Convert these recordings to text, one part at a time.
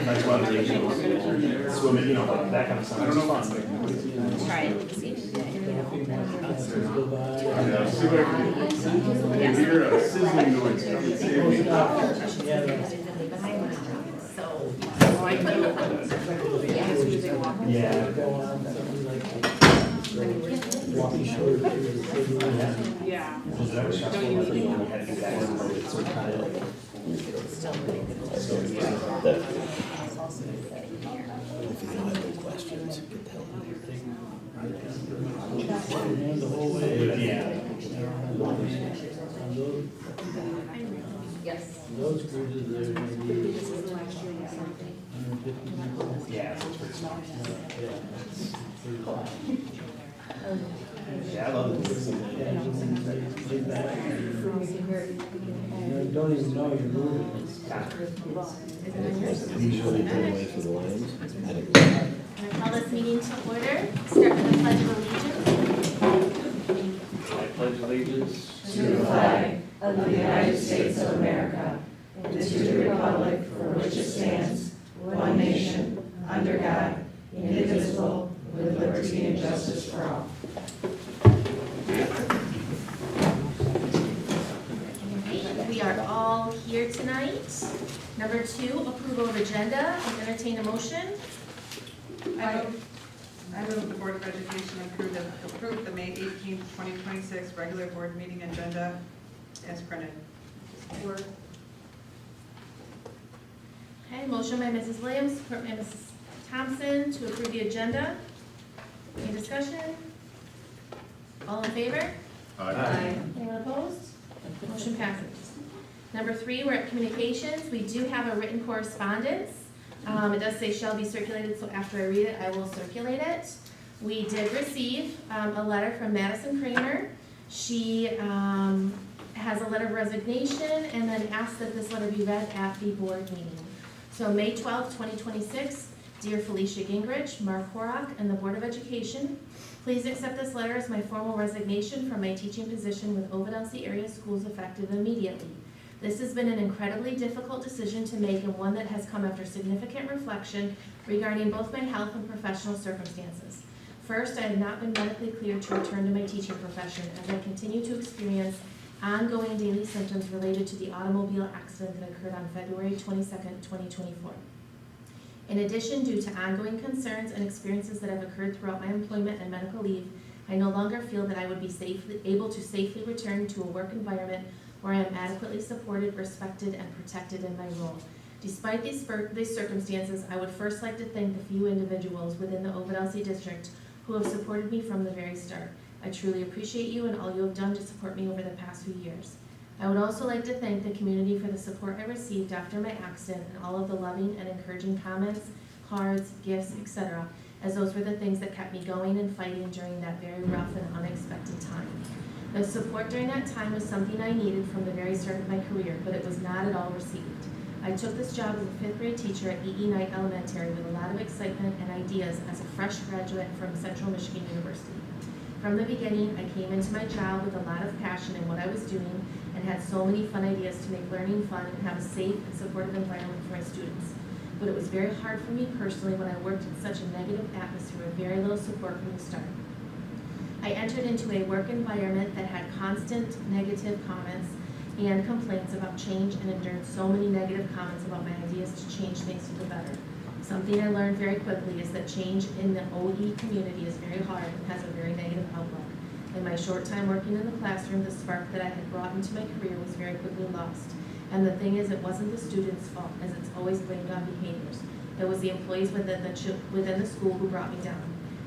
Like one of the swimming, you know, like that kind of stuff. I don't know. Try it. See? Yes. Hear a sizzling noise. Yeah. Walking short. Yeah. Was that a stressful thing when you had to do that? So kind of. If you don't have any questions, get the hell out of here. Yeah. Yes. Those cruises, they're gonna be This is the last year, yeah. 150 people. Yeah, so it's pretty small. Yeah, that's pretty cool. Yeah, I love it. Yeah, you can lay back and, don't even know you're moving. Usually turn away for the lines. I call this meeting to order. Start with the Pledge of Allegiance. I pledge allegiance To the flag of the United States of America, and to the republic for which it stands, one nation, under God, indivisible, with liberty and justice for all. We are all here tonight. Number 2, approval of agenda. I'll entertain a motion. I move the Board of Education approve the May 18th, 2026 regular board meeting agenda as printed. Okay, motion by Mrs. Williams, support by Mrs. Thompson to approve the agenda. Any discussion? All in favor? Anyone opposed? Motion passes. Number 3, we're at communications. We do have a written correspondence. It does say shall be circulated, so after I read it, I will circulate it. We did receive a letter from Madison Kramer. She has a letter of resignation and then asked that this letter be read at the board meeting. So May 12th, 2026, dear Felicia Gingrich, Mark Horak, and the Board of Education, please accept this letter as my formal resignation from my teaching position with Ovid-Elsie area schools effective immediately. This has been an incredibly difficult decision to make and one that has come after significant reflection regarding both my health and professional circumstances. First, I have not been medically cleared to return to my teaching profession as I continue to experience ongoing daily symptoms related to the automobile accident that occurred on February 22nd, 2024. In addition, due to ongoing concerns and experiences that have occurred throughout my employment and medical leave, I no longer feel that I would be able to safely return to a work environment where I am adequately supported, respected, and protected in my role. Despite these circumstances, I would first like to thank the few individuals within the Ovid-Elsie district who have supported me from the very start. I truly appreciate you and all you have done to support me over the past few years. I would also like to thank the community for the support I received after my accident and all of the loving and encouraging comments, cards, gifts, etc., as those were the things that kept me going and fighting during that very rough and unexpected time. The support during that time was something I needed from the very start of my career, but it was not at all received. I took this job as a 5th grade teacher at E.E. Knight Elementary with a lot of excitement and ideas as a fresh graduate from Central Michigan University. From the beginning, I came into my job with a lot of passion in what I was doing and had so many fun ideas to make learning fun and have a safe and supportive environment for my students. But it was very hard for me personally when I worked in such a negative atmosphere with very little support from the start. I entered into a work environment that had constant negative comments and complaints about change and endured so many negative comments about my ideas to change things for the better. Something I learned very quickly is that change in the OE community is very hard and has a very negative outlook. In my short time working in the classroom, the spark that I had brought into my career was very quickly lost. And the thing is, it wasn't the students' fault, as it's always blamed on behaviors. It was the employees within the school who brought me down.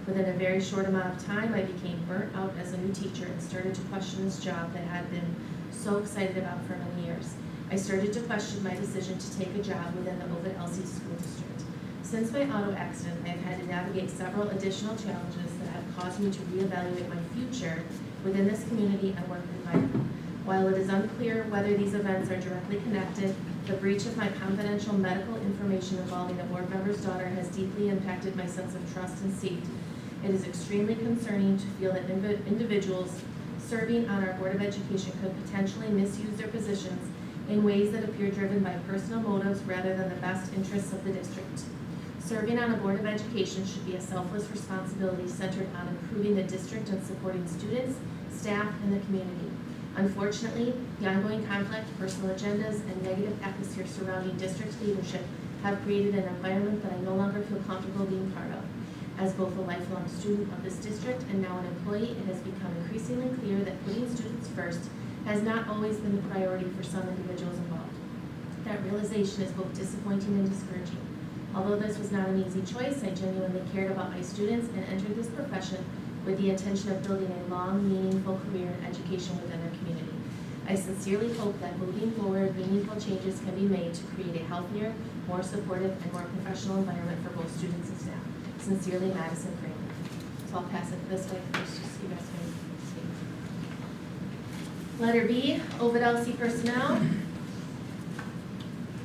Within a very short amount of time, I became burnt out as a new teacher and started to question this job that I had been so excited about for many years. I started to question my decision to take a job within the Ovid-Elsie School District. Since my auto accident, I have had to navigate several additional challenges that have caused me to reevaluate my future within this community and work environment. While it is unclear whether these events are directly connected, the breach of my confidential medical information involving a board member's daughter has deeply impacted my sense of trust and safety. It is extremely concerning to feel that individuals serving on our Board of Education could potentially misuse their positions in ways that appear driven by personal motives rather than the best interests of the district. Serving on a Board of Education should be a selfless responsibility centered on improving the district and supporting students, staff, and the community. Unfortunately, the ongoing conflict, personal agendas, and negative atmosphere surrounding district leadership have created an environment that I no longer feel comfortable being part of. As both a lifelong student of this district and now an employee, it has become increasingly clear that putting students first has not always been the priority for some individuals involved. That realization is both disappointing and discouraging. Although this was not an easy choice, I genuinely cared about my students and entered this profession with the intention of building a long, meaningful career in education within our community. I sincerely hope that moving forward, meaningful changes can be made to create a healthier, more supportive, and more professional environment for both students and staff. Sincerely, Madison Kramer. So I'll pass it this way first, just so you guys can see. Letter B, Ovid-Elsie personnel.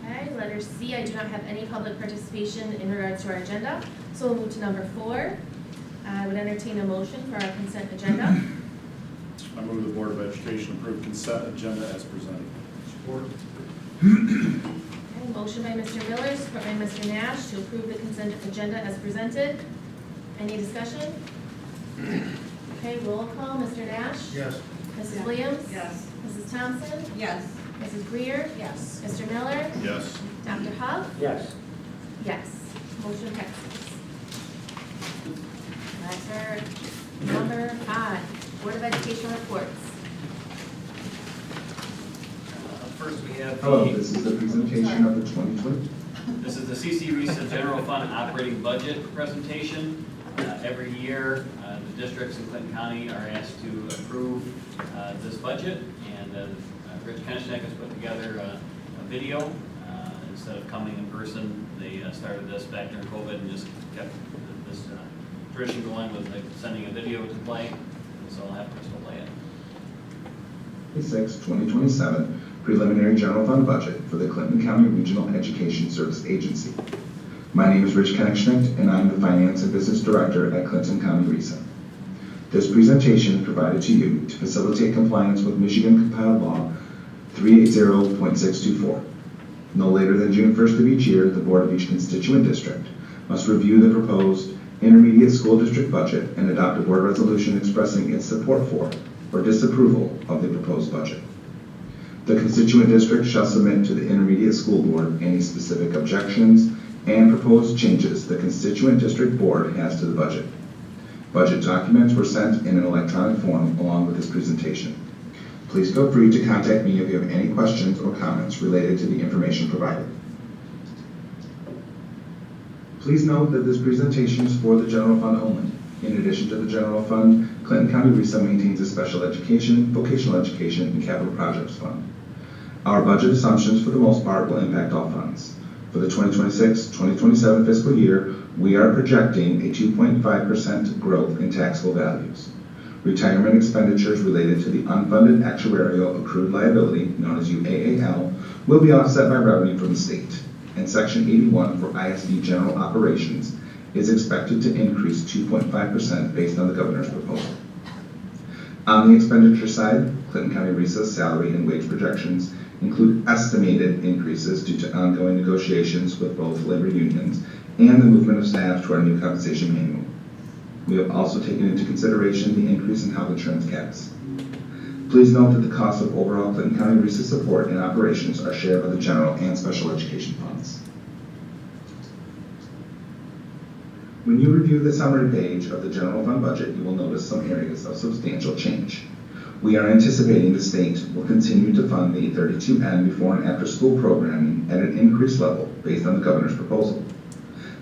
Okay, letter C, I do not have any public participation in regards to our agenda. So we'll move to number 4. I would entertain a motion for our consent agenda. I move the Board of Education approve consent agenda as presented. Support. Okay, motion by Mr. Miller, support by Mr. Nash to approve the consent agenda as presented. Any discussion? Okay, roll call, Mr. Nash? Yes. Mrs. Williams? Yes. Mrs. Thompson? Yes. Mrs. Greer? Yes. Mr. Miller? Yes. Dr. Huff? Yes. Yes. Motion passes. Letter number 5, Board of Education reports. First, we have Hello, the, this is the presentation of the 2020. this is the CC RESA General Fund Operating Budget presentation. Every year, the districts in Clinton County are asked to approve this budget, and Rich Kenishnek has put together a video. Instead of coming in person, they started this back during COVID and just kept this tradition going with sending a video to play. And so I'll have Crystal play it. 2027 Preliminary General Fund Budget for the Clinton County Regional Education Service Agency. My name is Rich Kenishnek, and I'm the Finance and Business Director at Clinton County RESA. This presentation is provided to you to facilitate compliance with Michigan Compiled Law 380.624. No later than June 1st of each year, the board of each constituent district must review the proposed intermediate school district budget and adopt a board resolution expressing its support for or disapproval of the proposed budget. The constituent district shall submit to the intermediate school board any specific objections and proposed changes the constituent district board has to the budget. Budget documents were sent in an electronic form along with this presentation. Please feel free to contact me if you have any questions or comments related to the information provided. Please note that this presentation is for the general fund only. In addition to the general fund, Clinton County RESA maintains a special education, vocational education, and capital projects fund. Our budget assumptions for the most part will impact all funds. For the 2026-2027 fiscal year, we are projecting a 2.5% growth in taxable values. Retirement expenditures related to the unfunded actuarial accrued liability, known as UAAL, will be offset by revenue from the state, and Section 81 for ISD general operations is expected to increase 2.5% based on the governor's proposal. On the expenditure side, Clinton County RESA's salary and wage projections include estimated increases due to ongoing negotiations with both labor unions and the movement of staff to our new compensation manual. We have also taken into consideration the increase in health insurance caps. Please note that the cost of overall Clinton County RESA support and operations are shared by the general and special education funds. When you review the summary page of the general fund budget, you will notice some areas of substantial change. We are anticipating the state will continue to fund the 32N before and after school programming at an increased level based on the governor's proposal.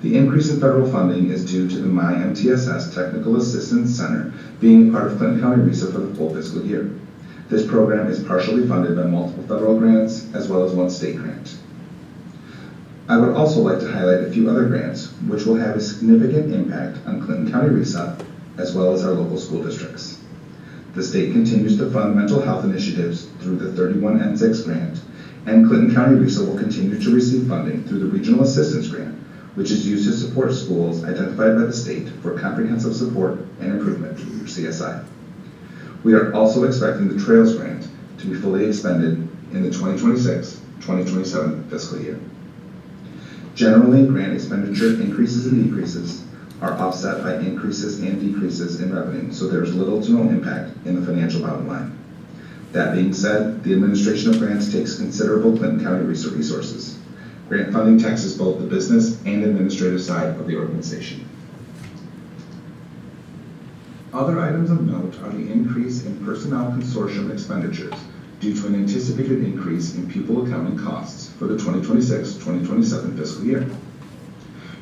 The increase in federal funding is due to the MyMTSS Technical Assistance Center being a part of Clinton County RESA for the full fiscal year. This program is partially funded by multiple federal grants as well as one state grant. I would also like to highlight a few other grants which will have a significant impact on Clinton County RESA as well as our local school districts. The state continues to fund mental health initiatives through the 31N6 grant, and Clinton County RESA will continue to receive funding through the Regional Assistance Grant, which is used to support schools identified by the state for comprehensive support and improvement, or CSI. We are also expecting the Trails Grant to be fully expended in the 2027 fiscal year. Generally, grant expenditure increases and decreases are offset by increases and decreases in revenue, so there is little to no impact in the financial bottom line. That being said, the administration of grants takes considerable Clinton County resources. Grant funding taxes both the business and administrative side of the organization. Other items of note are the increase in personnel consortium expenditures due to an anticipated increase in pupil accounting costs for the 2026-2027 fiscal year.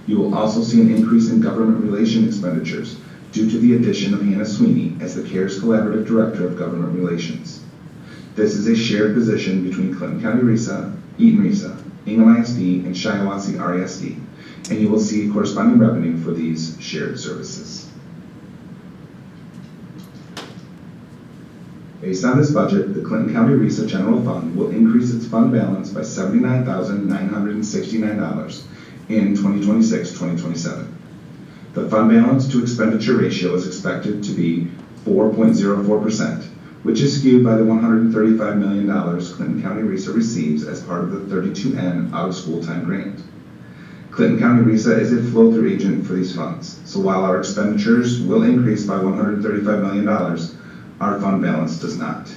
You will also see an increase in government relation expenditures due to the addition of Hannah Sweeney as the CARES Collaborative Director of Government Relations. This is a shared position between Clinton County RESA, Eaton RESA, Ingham ISD, and Shiawassee RESD, and you will see corresponding revenue for these shared services. Based on this budget, the Clinton County RESA General Fund will increase its fund balance by $79,969 in 2026-2027. The fund balance to expenditure ratio is expected to be 4.04%, which is skewed by the $135 million Clinton County RESA receives as part of the 32N out-of-school time grant. Clinton County RESA is a flow-through agent for these funds, so while our expenditures will increase by $135 million, our fund balance does not.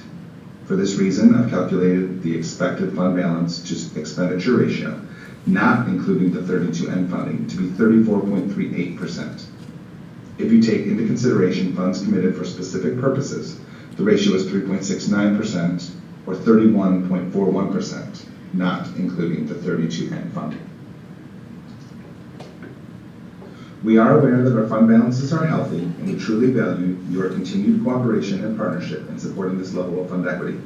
For this reason, I've calculated the expected fund balance to expenditure ratio, not including the 32N funding, to be 34.38%. If you take into consideration funds committed for specific purposes, the ratio is 3.69% or 31.41%, not including the 32N funding. We are aware that our fund balances are healthy, and we truly value your continued cooperation and partnership in supporting this level of fund equity.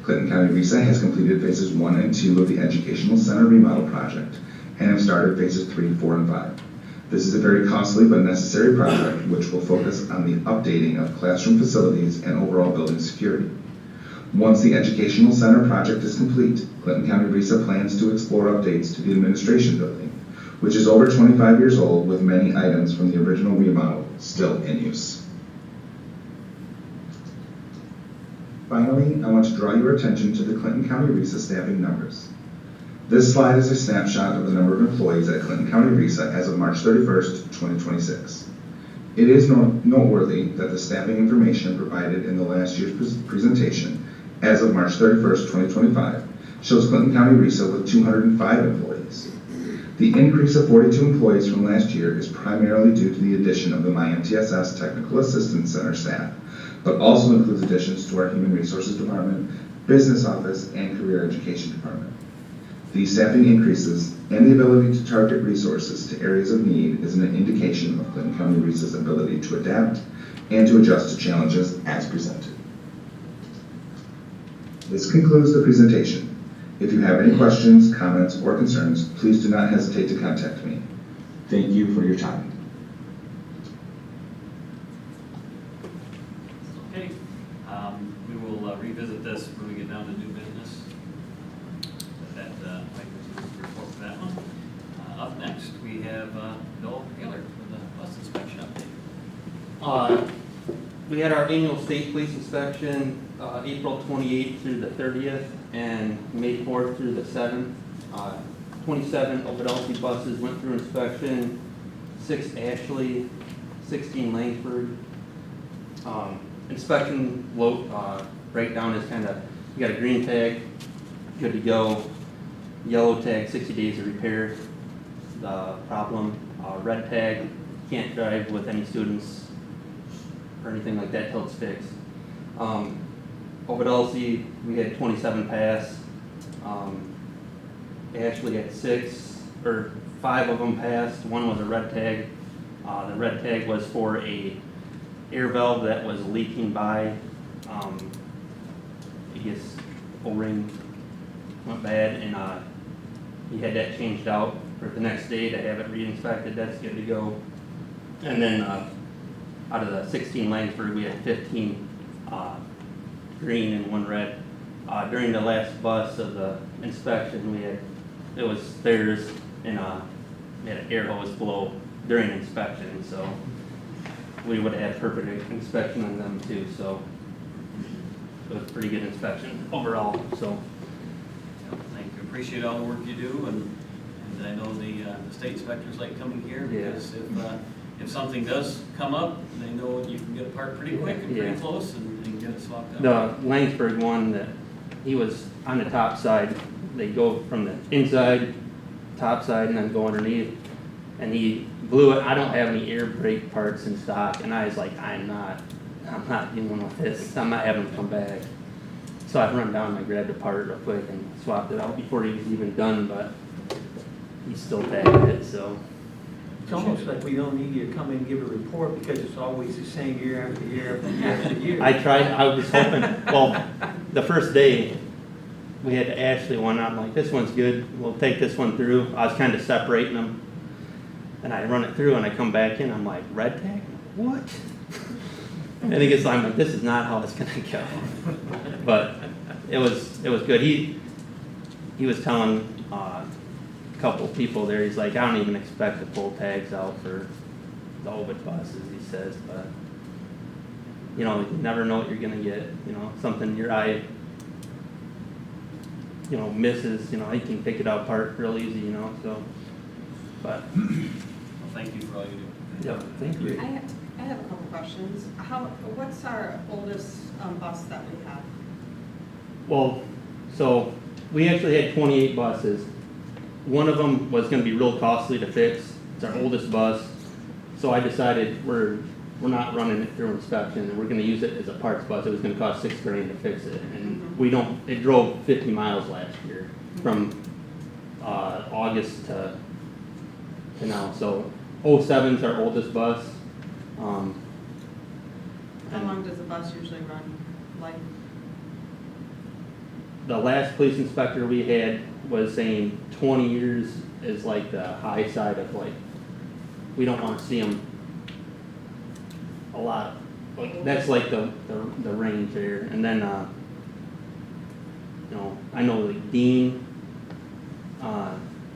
Clinton County RESA has completed phases 1 and 2 of the Educational Center Remodel Project and have started phases 3, 4, and 5. This is a very costly but necessary project which will focus on the updating of classroom facilities and overall building security. Once the Educational Center project is complete, Clinton County RESA plans to explore updates to the administration building, which is over 25 years old with many items from the original remodel still in use. Finally, I want to draw your attention to the Clinton County RESA staffing numbers. This slide is a snapshot of the number of employees at Clinton County RESA as of March 31st, 2026. It is noteworthy that the staffing information provided in the last year's presentation as of March 31st, 2025 shows Clinton County RESA with 205 employees. The increase of 42 employees from last year is primarily due to the addition of the MyMTSS Technical Assistance Center staff, but also includes additions to our Human Resources Department, Business Office, and Career Education Department. These staffing increases and the ability to target resources to areas of need is an indication of Clinton County RESA's ability to adapt and to adjust to challenges as presented. This concludes the presentation. If you have any questions, comments, or concerns, please do not hesitate to contact me. Thank you for your time. Okay, we will revisit this when we get down to new business. That Mike was going to report for that one. Up next, we have Bill Gaylor for the bus inspection update. We had our annual state police inspection April 28th through the 30th and May 4th through the 7th. 27 Ovid-Elsie buses went through inspection, 6 Ashley, 16 Langford. Inspection breakdown is kind of, you got a green tag, good to go. Yellow tag, 60 days of repair. The problem, red tag, can't drive with any students or anything like that till it's fixed. Ovid-Elsie, we had 27 pass. Ashley had 5 of them passed. 1 was a red tag. The red tag was for a air valve that was leaking by. I guess O-ring went bad, and he had that changed out for the next day to have it re-inspected. That's good to go. And then out of the 16 Langsford, we had 15 green and 1 red. During the last bus of the inspection, it was theirs, and we had an air hose blow during inspection, so we would have had perfect inspection on them too. So it was a pretty good inspection overall. So Thank you, appreciate all the work you do, and I know the state inspectors like coming here, because if something does come up, they know you can get a part pretty quick and pretty close and get it swapped out. The Langsberg one, that he was on the top side, they go from the inside, top side, and then go underneath, and he blew it. I don't have any air brake parts in stock, and I was like, I'm not dealing with this. I'm not having him come back. So I run down and I grabbed a part real quick and swapped it out before he was even done, but he's still tagged it, so. It's almost like we don't need you to come and give a report because it's always the same year after year after year after year. I was hoping, well, the first day, we had Ashley one, I'm like, this one's good, we'll take this one through. I was kind of separating them, and I run it through, and I come back in, I'm like, red tag? What? And he gets, I'm like, this is not how it's gonna go. But it was good. He was telling a couple people there, he's like, I don't even expect to pull tags out for the Ovid buses, he says, but you know, you never know what you're gonna get, you know, something your eye, you know, misses, you know, you can pick it out apart real easy, you know, so, but. Well, thank you for all you do. Yeah, thank you. I have a couple questions. What's our oldest bus that we have? Well, so we actually had 28 buses. One of them was going to be real costly to fix. It's our oldest bus. So I decided we're not running it through inspection, and we're going to use it as a parts bus. It was going to cost $6,000 to fix it, and it drove 50 miles last year from August to now. So 07's our oldest bus. How long does the bus usually run? Like, the last police inspector we had was saying 20 years is like the high side of, like, we don't want to see them a lot. Like, that's like the range there. And then, you know, I know like Dean,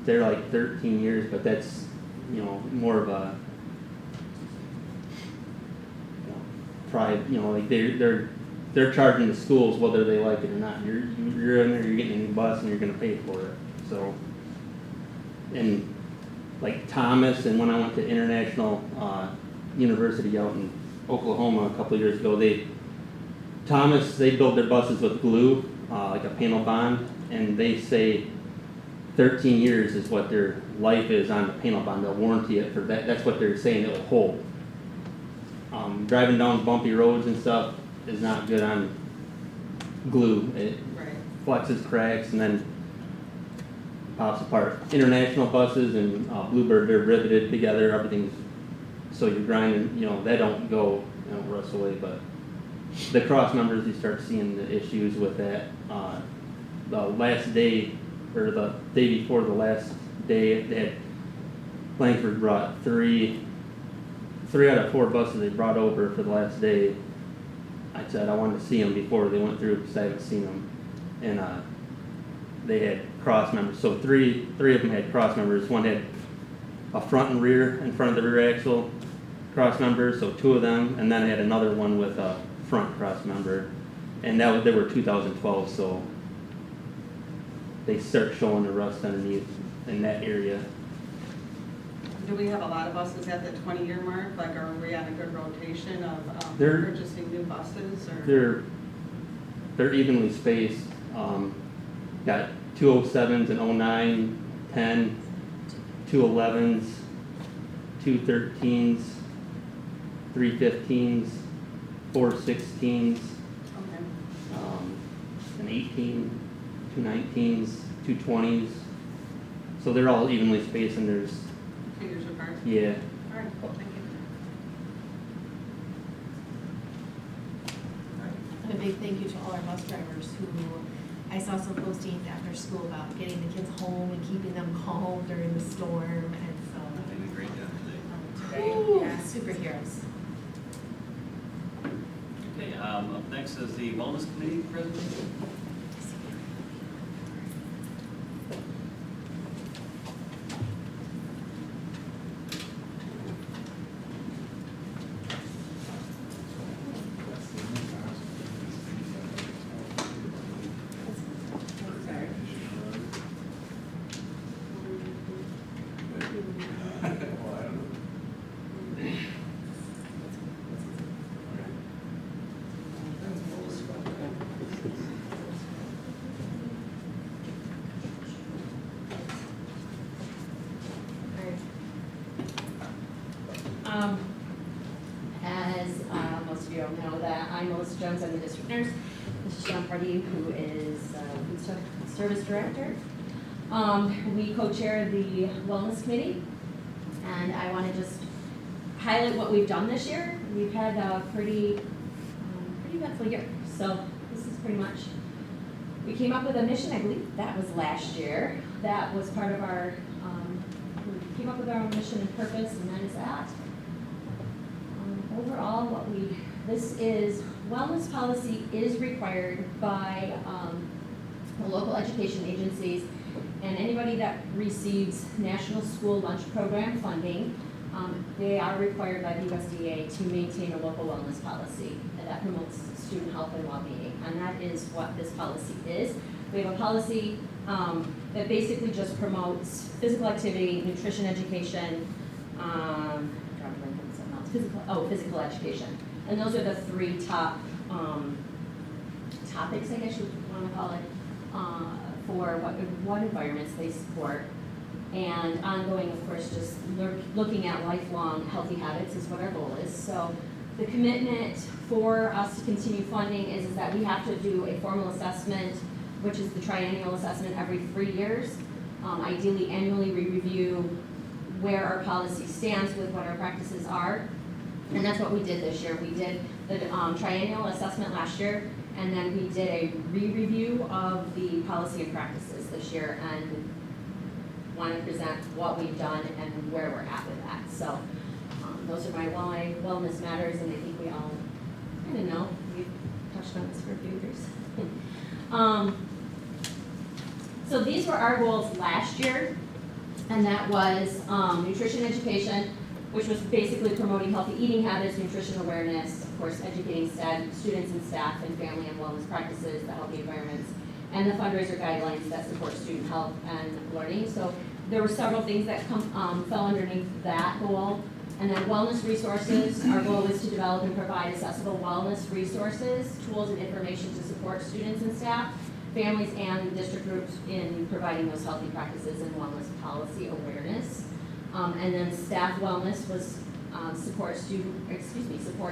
they're like 13 years, but that's, you know, more of a, pride, you know, like they're charging the schools whether they like it or not. You're in there, you're getting a new bus, and you're going to pay for it. So, and like Thomas, and when I went to International University out in Oklahoma a couple of years ago, they build their buses with glue, like a panel bond, and they say 13 years is what their life is on the panel bond. They'll warranty it for that. That's what they're saying it will hold. Driving down bumpy roads and stuff is not good on glue. It flexes, cracks, and then pops apart. International buses and Bluebird, they're riveted together. Everything's, so you're grinding, you know, they don't go, you know, rust away. But the cross members, you start seeing the issues with that. The last day, or the day before the last day, they had Langsford brought three out of 4 buses they brought over for the last day. I said I wanted to see them before they went through because I haven't seen them, and they had cross members. So three of them had cross members. One had a front and rear in front of the rear axle cross members, so 2 of them, and then I had another one with a front cross member, and they were 2012. So they start showing the rust underneath in that area. do we have a lot of buses at the 20-year mark? Like, are we on a good rotation of They're- purchasing new buses, or? They're evenly spaced. Got 207s and 09, 10, 211s, 213s, 315s, 416s, Okay. an 18, 219s, 220s. So they're all evenly spaced, and there's, 2 years apart? yeah. All right, thank you. And a big thank you to all our bus drivers who, I saw some postings after school about getting the kids home and keeping them calm during the storm, and so. They did a great job today. Today, yeah, superheroes. Okay, up next is the Wellness Committee presentation. As most of you don't know, that I'm Melissa Jones, I'm the district nurse. This is Sean Pardee, who is food service director. We co-chair the wellness committee, and I want to just highlight what we've done this year. We've had a pretty eventful year, so this is pretty much. We came up with a mission, I believe that was last year. That was part of our. We came up with our own mission and purpose, and that is that. Overall, this is, wellness policy is required by the local education agencies and anybody that receives National School Lunch Program funding. They are required by the USDA to maintain a local wellness policy that promotes student health and well-being, and that is what this policy is. We have a policy that basically just promotes physical activity, nutrition education, physical education. And those are the three top topics, I guess you want to call it, for what environments they support. And ongoing, of course, just looking at lifelong healthy habits is what our goal is. So the commitment for us to continue funding is that we have to do a formal assessment, which is the triennial assessment every 3 years. Ideally, annually, we review where our policy stands with what our practices are. And that's what we did this year. We did the triennial assessment last year, and then we did a re-review of the policy and practices this year, and want to present what we've done and where we're at with that. So those are my wellness matters, and I think we all kind of know. We've touched on this for a few years. So these were our goals last year, and that was nutrition education, which was basically promoting healthy eating habits, nutrition awareness, of course, educating students and staff and family and wellness practices, the healthy environments, and the fundraiser guidelines that support student health and learning. So there were several things that fell underneath that goal. And then wellness resources, our goal is to develop and provide accessible wellness resources, tools and information to support students and staff, families and district groups in providing those healthy practices and wellness policy awareness. And then staff wellness was support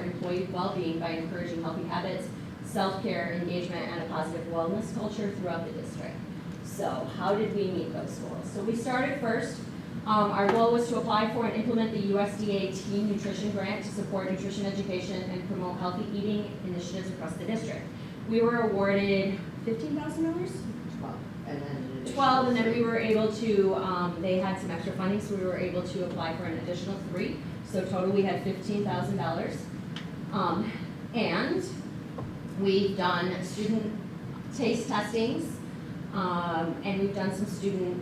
employee well-being by encouraging healthy habits, self-care, engagement, and a positive wellness culture throughout the district. So how did we meet those goals? So we started first. Our goal was to apply for and implement the USDA Teen Nutrition Grant to support nutrition education and promote healthy eating initiatives across the district. We were awarded $15,000? 12, and then we were able to, they had some extra funding, so we were able to apply for an additional 3. So total we had $15,000. And we've done student taste testings, and we've done some student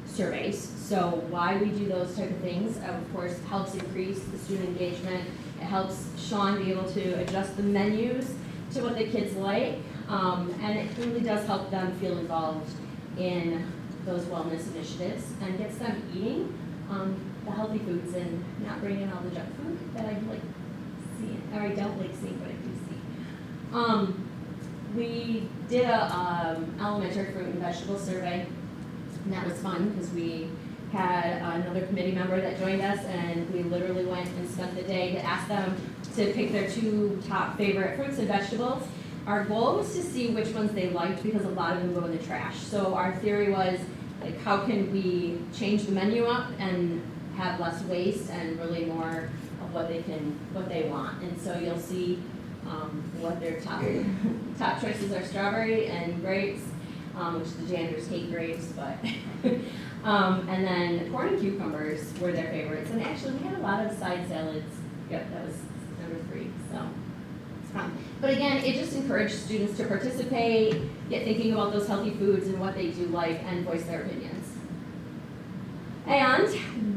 surveys. So why we do those type of things, of course, helps increase the student engagement. It helps Sean be able to adjust the menus to what the kids like, and it really does help them feel involved in those wellness initiatives and gets them eating the healthy foods and not bringing all the junk food that I like seeing, or I don't like seeing, but I do see. We did a elementary fruit and vegetable survey, and that was fun because we had another committee member that joined us, and we literally went and spent the day to ask them to pick their 2 top favorite fruits and vegetables. Our goal was to see which ones they liked because a lot of them go in the trash. So our theory was, like, how can we change the menu up and have less waste and really more of what they want. And so you'll see what their top choices are: strawberry and grapes, which the janitors hate grapes, but and then corn and cucumbers were their favorites. And actually, we had a lot of side salads. Yep, that was number 3. So. But again, it just encouraged students to participate, get thinking about those healthy foods and what they do like, and voice their opinions. And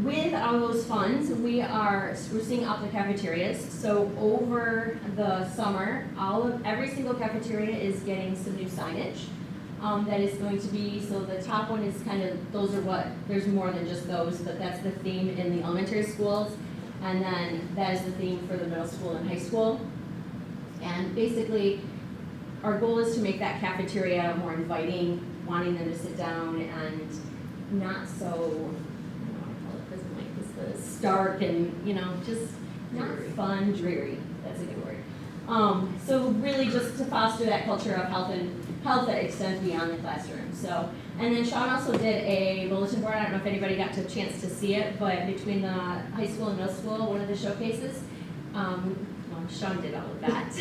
with all those funds, we're seeing up the cafeterias. So over the summer, every single cafeteria is getting some new signage. That is going to be, so the top one is kind of, there's more than just those, but that's the theme in the elementary schools. And then that is the theme for the middle school and high school. And basically, our goal is to make that cafeteria more inviting, wanting them to sit down, and not so, I don't know what I call it, prison-like, it's the stark, and just not fun, dreary, that's a good word. So really just to foster that culture of health that extends beyond the classroom. So, and then Sean also did a bulletin board. I don't know if anybody got a chance to see it, but between the high school and middle school, one of the showcases, well, Sean did all of that.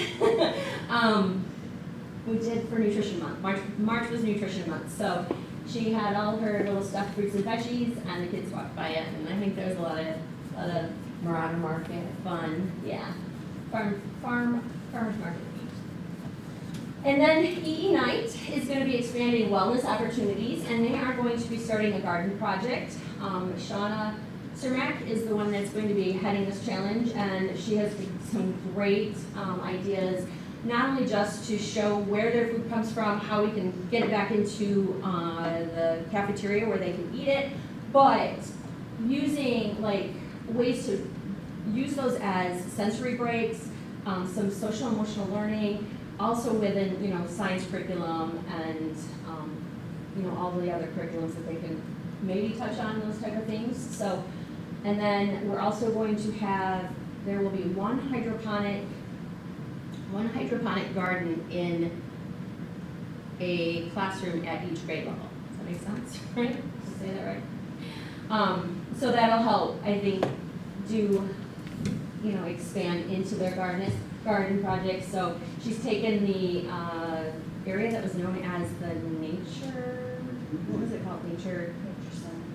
We did for Nutrition Month. March was Nutrition Month, so she had all her little stuffed fruits and veggies, and the kids walked by it, and I think there was a lot of Marauder Market. fun, yeah, farmers market. And then EE Night is going to be expanding wellness opportunities, and they are going to be starting a garden project. Shauna Cermak is the one that's going to be heading this challenge, and she has some great ideas, not only just to show where their food comes from, how we can get it back into the cafeteria where they can eat it, but using like ways to use those as sensory breaks, some social emotional learning, also within, science curriculum and, all the other curriculums that they can maybe touch on, those type of things. So, and then we're also going to have, there will be one hydroponic garden in a classroom at each grade level. Does that make sense, right? Did I say that right? So that'll help, I think, expand into their garden project. So she's taken the area that was known as the what was it called?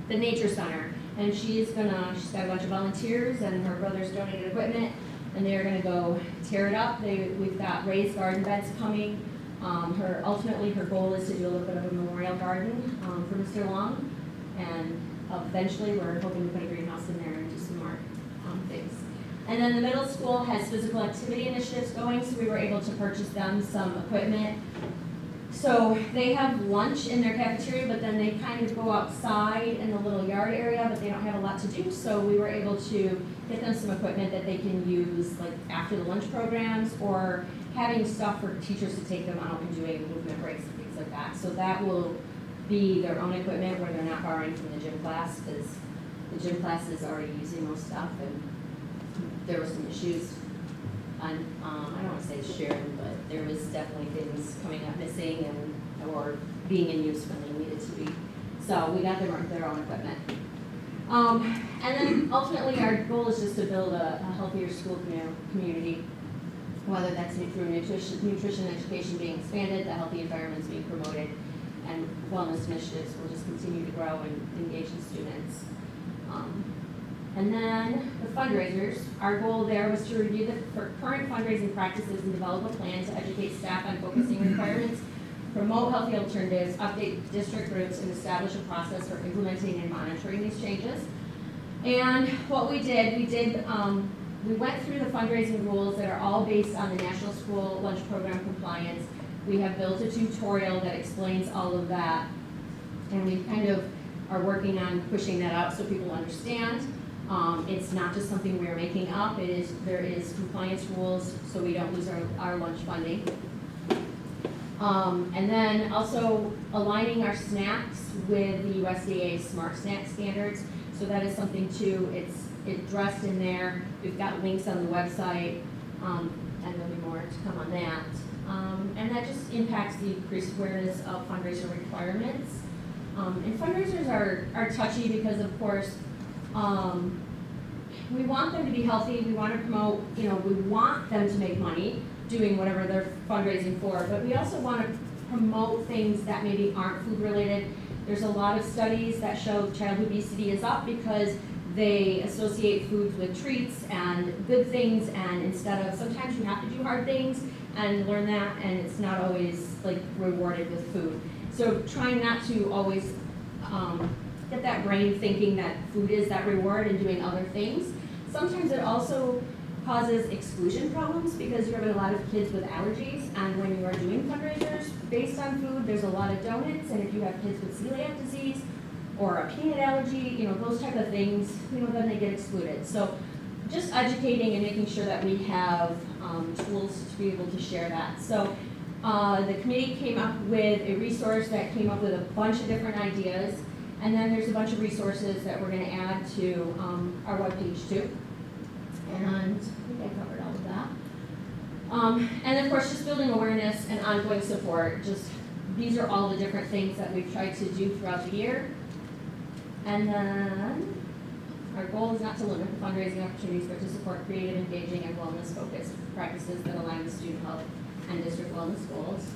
The Nature Center. And she's got a bunch of volunteers, and her brother's donated equipment, and they're gonna go tear it up. We've got raised garden beds coming. Ultimately her goal is to do a little bit of a memorial garden for Mr. Long, and eventually we're hoping to put a greenhouse in there and do some more things. And then the middle school has physical activity initiatives going, so we were able to purchase them some equipment. So they have lunch in their cafeteria, but then they kind of go outside in the little yard area, but they don't have a lot to do. So we were able to get them some equipment that they can use like after the lunch programs, or having stuff for teachers to take them out and doing movement breaks and things like that. So that will be their own equipment where they're not borrowing from the gym class, because the gym class is already using most stuff, and there were some issues on, I don't want to say sharing, but there was definitely things coming up missing or being in use when they needed to be. So we got their own equipment. And then ultimately our goal is just to build a healthier school community, whether that's through nutrition education being expanded, the healthy environments being promoted, and wellness initiatives will just continue to grow and engage the students. And then the fundraisers, our goal there was to review the current fundraising practices and develop a plan to educate staff on focusing requirements, promote healthy alternatives, update district groups, and establish a process for implementing and monitoring these changes. And what we went through the fundraising rules that are all based on the National School Lunch Program compliance. We have built a tutorial that explains all of that, and we kind of are working on pushing that out so people understand. It's not just something we're making up. There is compliance rules so we don't lose our lunch funding. And then also aligning our snacks with the USDA Smart Snack Standards. So that is something too, it's addressed in there. We've got links on the website, and there'll be more to come on that. And that just impacts the increased awareness of fundraiser requirements. And fundraisers are touchy because, of course, we want them to be healthy. We want to promote, we want them to make money doing whatever they're fundraising for, but we also want to promote things that maybe aren't food related. There's a lot of studies that show child obesity is up because they associate foods with treats and good things, and instead of, sometimes you have to do hard things and learn that, and it's not always like rewarded with food. So trying not to always get that brain thinking that food is that reward and doing other things. Sometimes it also causes exclusion problems because you're having a lot of kids with allergies, and when you are doing fundraisers based on food, there's a lot of donuts, and if you have kids with celiac disease or a peanut allergy, those type of things, then they get excluded. So just educating and making sure that we have tools to be able to share that. So the committee came up with a resource that came up with a bunch of different ideas, and then there's a bunch of resources that we're going to add to our webpage too. And I think I covered all of that. And of course, just building awareness and ongoing support. Just these are all the different things that we've tried to do throughout the year. And then our goal is not to limit the fundraising opportunities, but to support creative, engaging, and wellness-focused practices that align with student health and district wellness goals.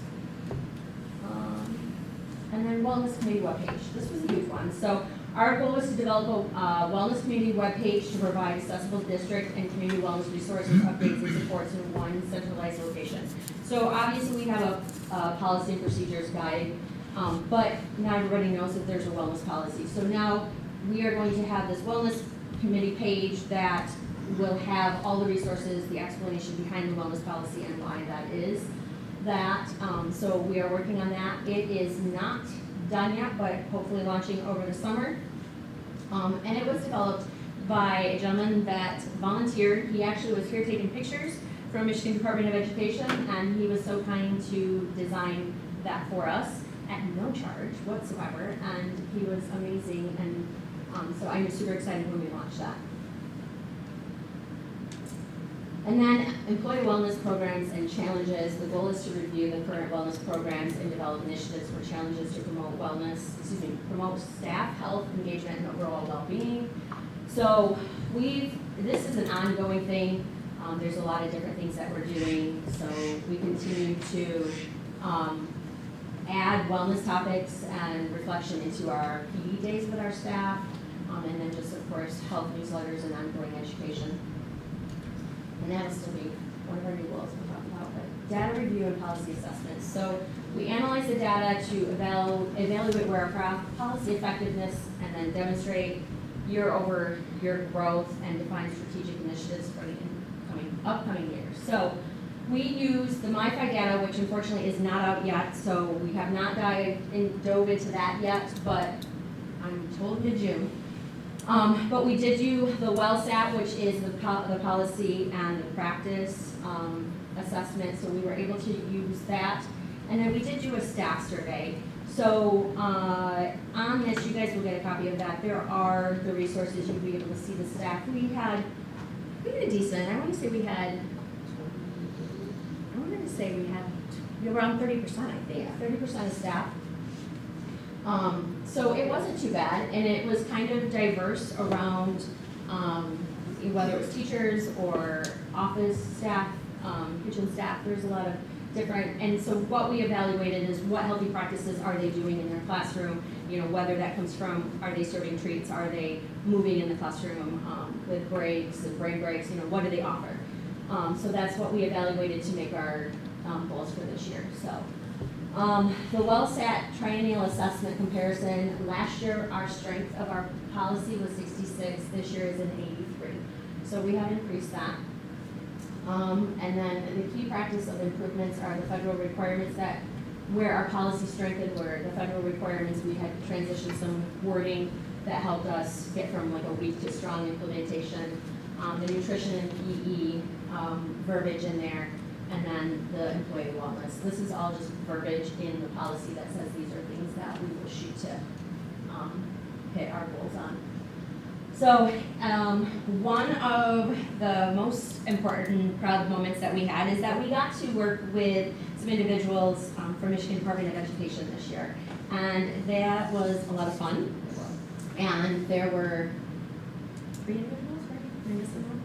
And then wellness committee webpage. This was a huge one. So our goal is to develop a wellness community webpage to provide accessible district and community wellness resources, updates, and supports in one centralized location. So obviously we have a policy and procedures guide, but not everybody knows that there's a wellness policy. So now we are going to have this wellness committee page that will have all the resources, the explanation behind the wellness policy and why that is. So we are working on that. It is not done yet, but hopefully launching over the summer. And it was developed by a gentleman that volunteered. He actually was here taking pictures from Michigan Department of Education, and he was so kind to design that for us at no charge whatsoever, and he was amazing, and so I'm super excited when we launch that. And then employee wellness programs and challenges. The goal is to review the current wellness programs and develop initiatives for challenges to promote promote staff health, engagement, and overall well-being. So this is an ongoing thing. There's a lot of different things that we're doing. So we continue to add wellness topics and reflection into our PD days with our staff, and then just of course health newsletters and ongoing education. And that'll still be one of our new goals we'll talk about, but data review and policy assessment. So we analyze the data to evaluate where our policy effectiveness and then demonstrate year-over-year growth and define strategic initiatives for the upcoming years. So we use the MiFi data, which unfortunately is not out yet, so we have not dove into that yet, but I'm told mid-June. But we did do the WellSat, which is the policy and the practice assessment, so we were able to use that. And then we did do a staff survey. So on this, you guys will get a copy of that. There are the resources, you'll be able to see the staff. We had a decent, I want to say we had around 30%, I think, 30% of staff. So it wasn't too bad, and it was kind of diverse around whether it was teachers or office staff, kitchen staff. There's a lot of different, and so what we evaluated is what healthy practices are they doing in their classroom, whether that comes from, are they serving treats, are they moving in the classroom with breaks and brain breaks, what do they offer? So that's what we evaluated to make our goals for this year. So the WellSat triennial assessment comparison, last year our strength of our policy was 66, this year is an 83. So we have increased that. And then the key practice of improvements are the federal requirements that where our policy strengthened were the federal requirements. We had transitioned some wording that helped us get from like a weak to strong implementation. The nutrition and PE verbiage in there, and then the employee wellness. This is all just verbiage in the policy that says these are things that we will shoot to hit our goals on. So one of the most important proud moments that we had is that we got to work with some individuals from Michigan Department of Education this year. And that was a lot of fun. And there were 3 individuals, right? Am I missing one?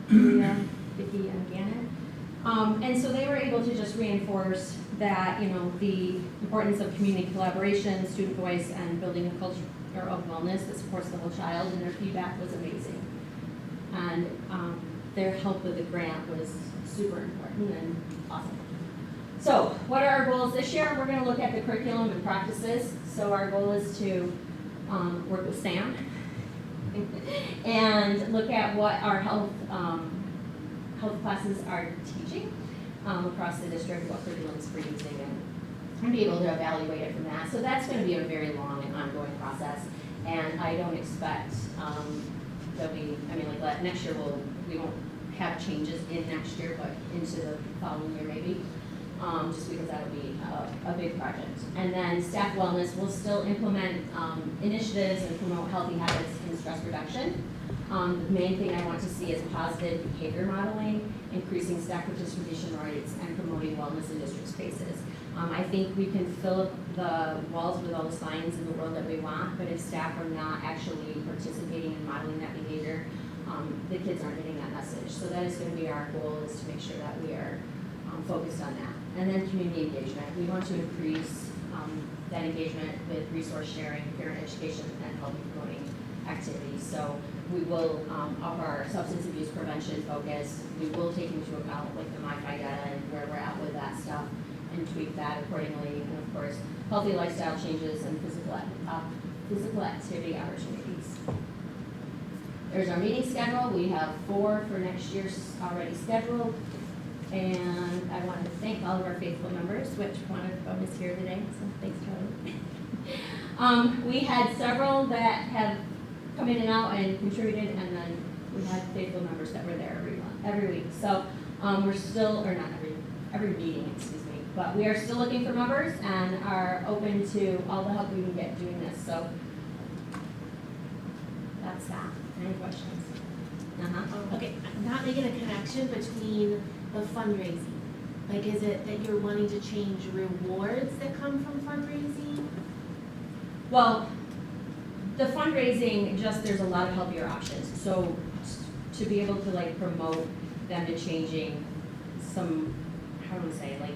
Maria, Vicki, and Gannon. And so they were able to just reinforce that, the importance of community collaboration, student voice, and building a culture of wellness that supports the whole child, and their feedback was amazing. And their help with the grant was super important and awesome. So what are our goals this year? We're going to look at the curriculum and practices. So our goal is to work with Sam and look at what our health classes are teaching across the district, what curriculums we're using, and be able to evaluate it from that. So that's going to be a very long and ongoing process, and I don't expect that next year we won't have changes in next year, but into the following year maybe, just because that'll be a big project. And then staff wellness will still implement initiatives and promote healthy habits and stress reduction. The main thing I want to see is positive behavior modeling, increasing staff participation rates, and promoting wellness in district spaces. I think we can fill up the walls with all the signs in the world that we want, but if staff are not actually participating in modeling that behavior, the kids aren't getting that message. So that is going to be our goal, is to make sure that we are focused on that. And then community engagement. We want to increase that engagement with resource sharing, parent education, and healthy promoting activities. So we will up our substance abuse prevention focus. We will take into account like the MiFi data and where we're at with that stuff, and tweak that accordingly. And of course, healthy lifestyle changes and physical activity opportunities. There's our meeting schedule. We have 4 for next year's already scheduled. And I want to thank all of our faithful members, which one of them is here today, so thanks, Charlie. We had several that have come in and out and contributed, and then we had faithful members that were there every week. So we're still, or not every meeting, excuse me, but we are still looking for members and are open to all the help we can get doing this. So that's that. Any questions? Okay, I'm not making a connection between the fundraising. Like, is it that you're wanting to change rewards that come from fundraising? Well, the fundraising, just there's a lot of healthier options. So to be able to like promote them to changing some, how do I say, like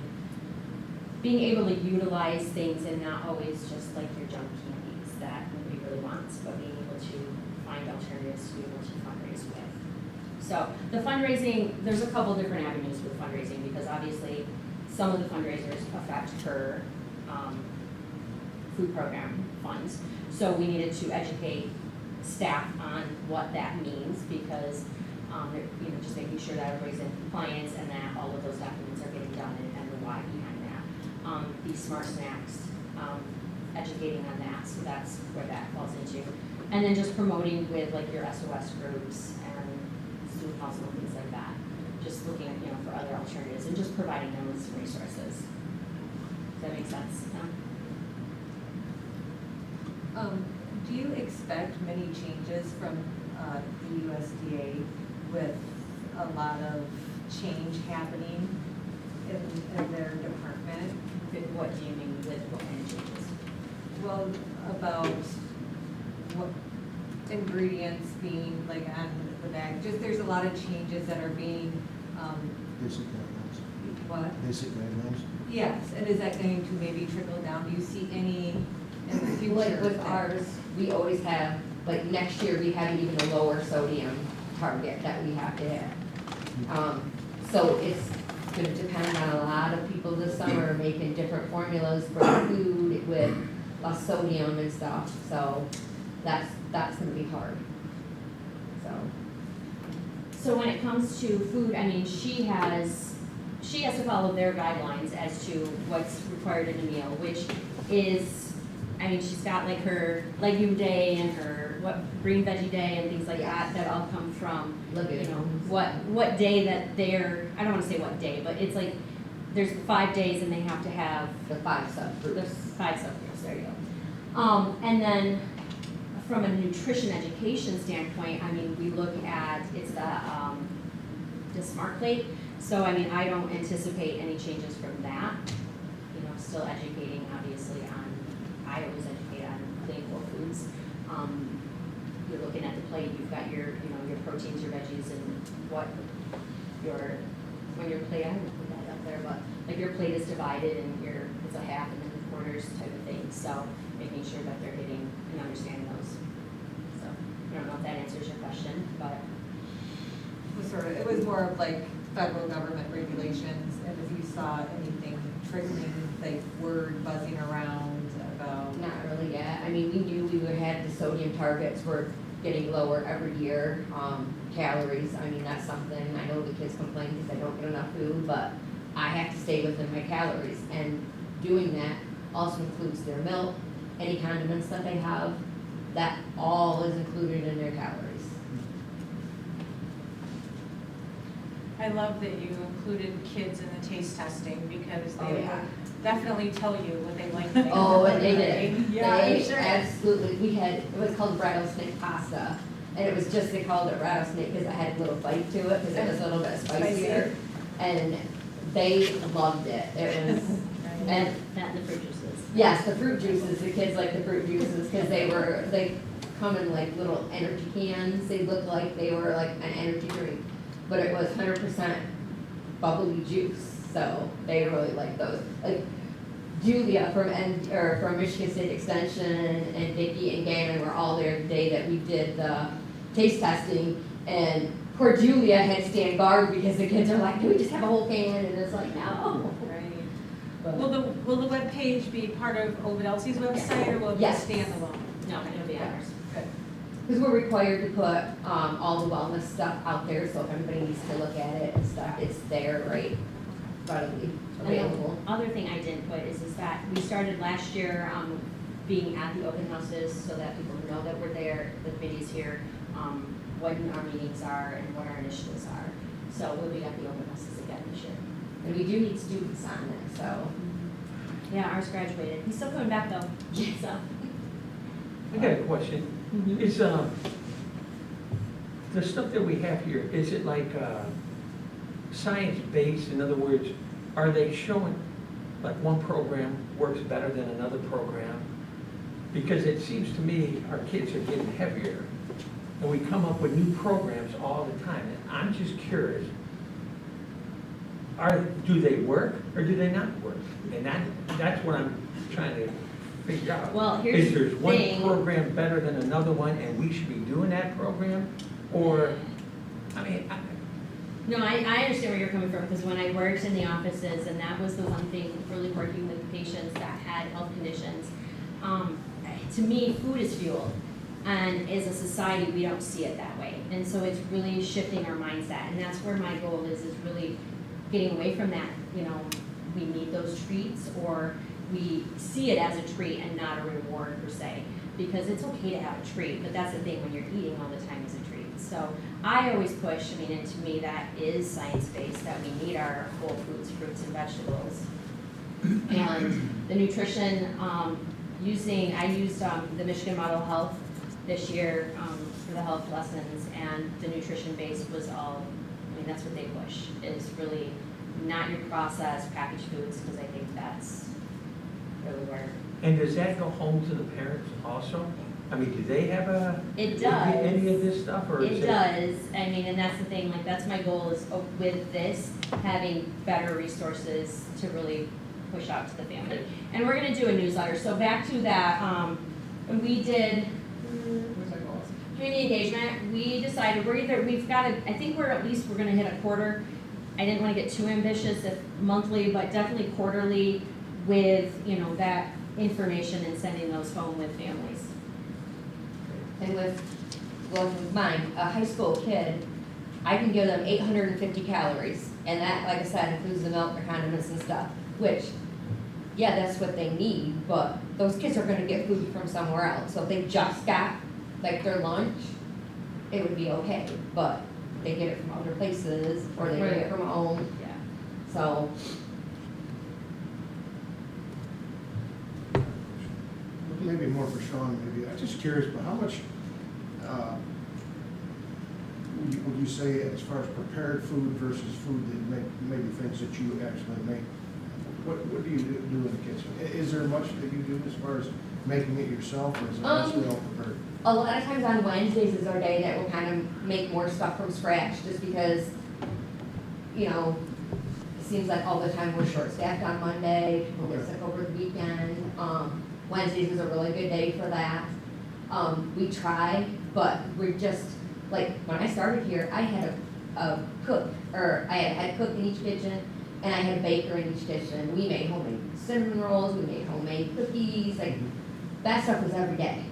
being able to utilize things and not always just like your junk candies that nobody really wants, but being able to find alternatives to be able to fundraise with. So the fundraising, there's a couple different avenues with fundraising, because obviously some of the fundraisers affect her food program funds. So we needed to educate staff on what that means, because just making sure that everybody's in compliance and that all of those documents are getting done, and the why behind that. These smart snacks, educating on that, so that's where that falls into. And then just promoting with like your SOS groups and student council and things like that. Just looking at, for other alternatives and just providing them with some resources. Does that make sense? Do you expect many changes from the USDA with a lot of change happening in their department? What do you mean with what kind of changes? Well, about what ingredients being like on the bag. Just there's a lot of changes that are being. Basic guidelines. What? Basic guidelines. Yes, and is that going to maybe trickle down? Do you see any in the future? Like with ours, we always have, like next year, we have even a lower sodium target that we have to hit. So it's gonna depend on a lot of people this summer making different formulas for food with less sodium and stuff, so that's gonna be hard, so. So when it comes to food, I mean, she has to follow their guidelines as to what's required in a meal, which is, I mean, she's got like her legume day and her green veggie day and things like that all come from, what day that they're, I don't wanna say what day, but it's like, there's 5 days and they have to have The 5 subgroups. there's 5 subgroups, there you go. And then from a nutrition education standpoint, I mean, we look at, it's the Smart Plate. So, I mean, I don't anticipate any changes from that. Still educating, obviously, I always educate on clean whole foods. You're looking at the plate, you've got your proteins, your veggies, and when your plate, I don't put that up there, but like your plate is divided and it's a half and then quarters type of thing. So making sure that they're getting and understanding those. So I don't know if that answers your question, but. It was more of like federal government regulations, and if you saw anything trickling, like word buzzing around about. Not really yet. I mean, we knew we would have the sodium targets were getting lower every year. Calories, I mean, that's something, I know the kids complain because they don't get enough food, but I have to stay within my calories. And doing that also includes their milk, any condiments that they have, that all is included in their calories. I love that you included kids in the taste testing, because they Oh, yeah. will definitely tell you what they like. Oh, and they did. Yeah, I'm They sure. absolutely, it was called bridal snake pasta, And it was just, they called it rattlesnake because it had a little bite to it, because it was a little bit spicier. And they loved it. It was, and That and the fruit juices. yes, the fruit juices, the kids like the fruit juices because they come in like little energy cans. They look like they were like an energy drink, but it was 100% bubbly juice. So they really like those. Like Julia from Michigan State Extension and Vicki and Gavin were all there the day that we did the taste testing, and poor Julia had to stand guard because the kids are like, "Can we just have a whole can?" And it's like, no. Right. Will the webpage be part of Ovid-Elsie's website, or will it be Yes. standalone? No, it'll be ours. Because we're required to put all the wellness stuff out there, so if anybody needs to look at it and stuff, it's there, right? Readily available. And the other thing I didn't put is that we started last year being at the open houses so that people know that we're there, the committee's here, what our meetings are and what our initiatives are. So we'll be at the open houses again this year. And we do need students on it, so. Yeah, ours graduated. He's still coming back though. So. I got a question. Is, the stuff that we have here, is it like, science-based? In other words, are they showing, like one program works better than another program? Because it seems to me our kids are getting heavier, and we come up with new programs all the time. And I'm just curious, do they work or do they not work? And that's what I'm trying to figure out. Well, here's Is there the one thing. program better than another one, and we should be doing that program? Or, I mean, No, I understand where you're coming from, because when I worked in the offices, and that was the one thing, really working with patients that had health conditions, to me, food is fuel. And as a society, we don't see it that way. And so it's really shifting our mindset, and that's where my goal is really getting away from that, we need those treats, or we see it as a treat and not a reward per se. Because it's okay to have a treat, but that's the thing, when you're eating all the time is a treat. So I always push, and to me that is science-based, that we need our whole foods, fruits and vegetables. And the nutrition, I used the Michigan Model Health this year for the health lessons, and the nutrition base was all, that's what they push, is really not your processed packaged foods, because I think that's really where. and does that go home to the parents also? I mean, do they have It does. any of this stuff, or is It does, and that's the thing, that's my goal is with this, having better resources to really push out to the family. And we're gonna do a newsletter, so back to that, we did, where's our goals? Community engagement, we decided I think we're gonna hit a quarter. I didn't wanna get too ambitious if monthly, but definitely quarterly with, that information and sending those home with families. And with mine, a high school kid, I can give them 850 calories. And that, like I said, includes the milk, the condiments and stuff, which, yeah, that's what they need, but those kids are gonna get food from somewhere else. So if they just got like their lunch, it would be okay, but they get it from other places, or they get it from home, Yeah. so. Maybe more for Sean, maybe. I'm just curious, but how much would you say as far as prepared food versus food that maybe things that you actually make? What do you do in the kitchen? Is there much that you do as far as making it yourself, or is it mostly all prepared? A lot of times on Wednesdays is our day that we'll kind of make more stuff from scratch, just because, it seems like all the time we're short-staffed on Monday, people get sick over the weekend. Wednesdays is a really good day for that. We try, but we're just, like, when I started here, I had a cook, or I had a cook in each kitchen, and I had a baker in each kitchen. We made homemade cinnamon rolls, we made homemade cookies, like, that stuff was every day.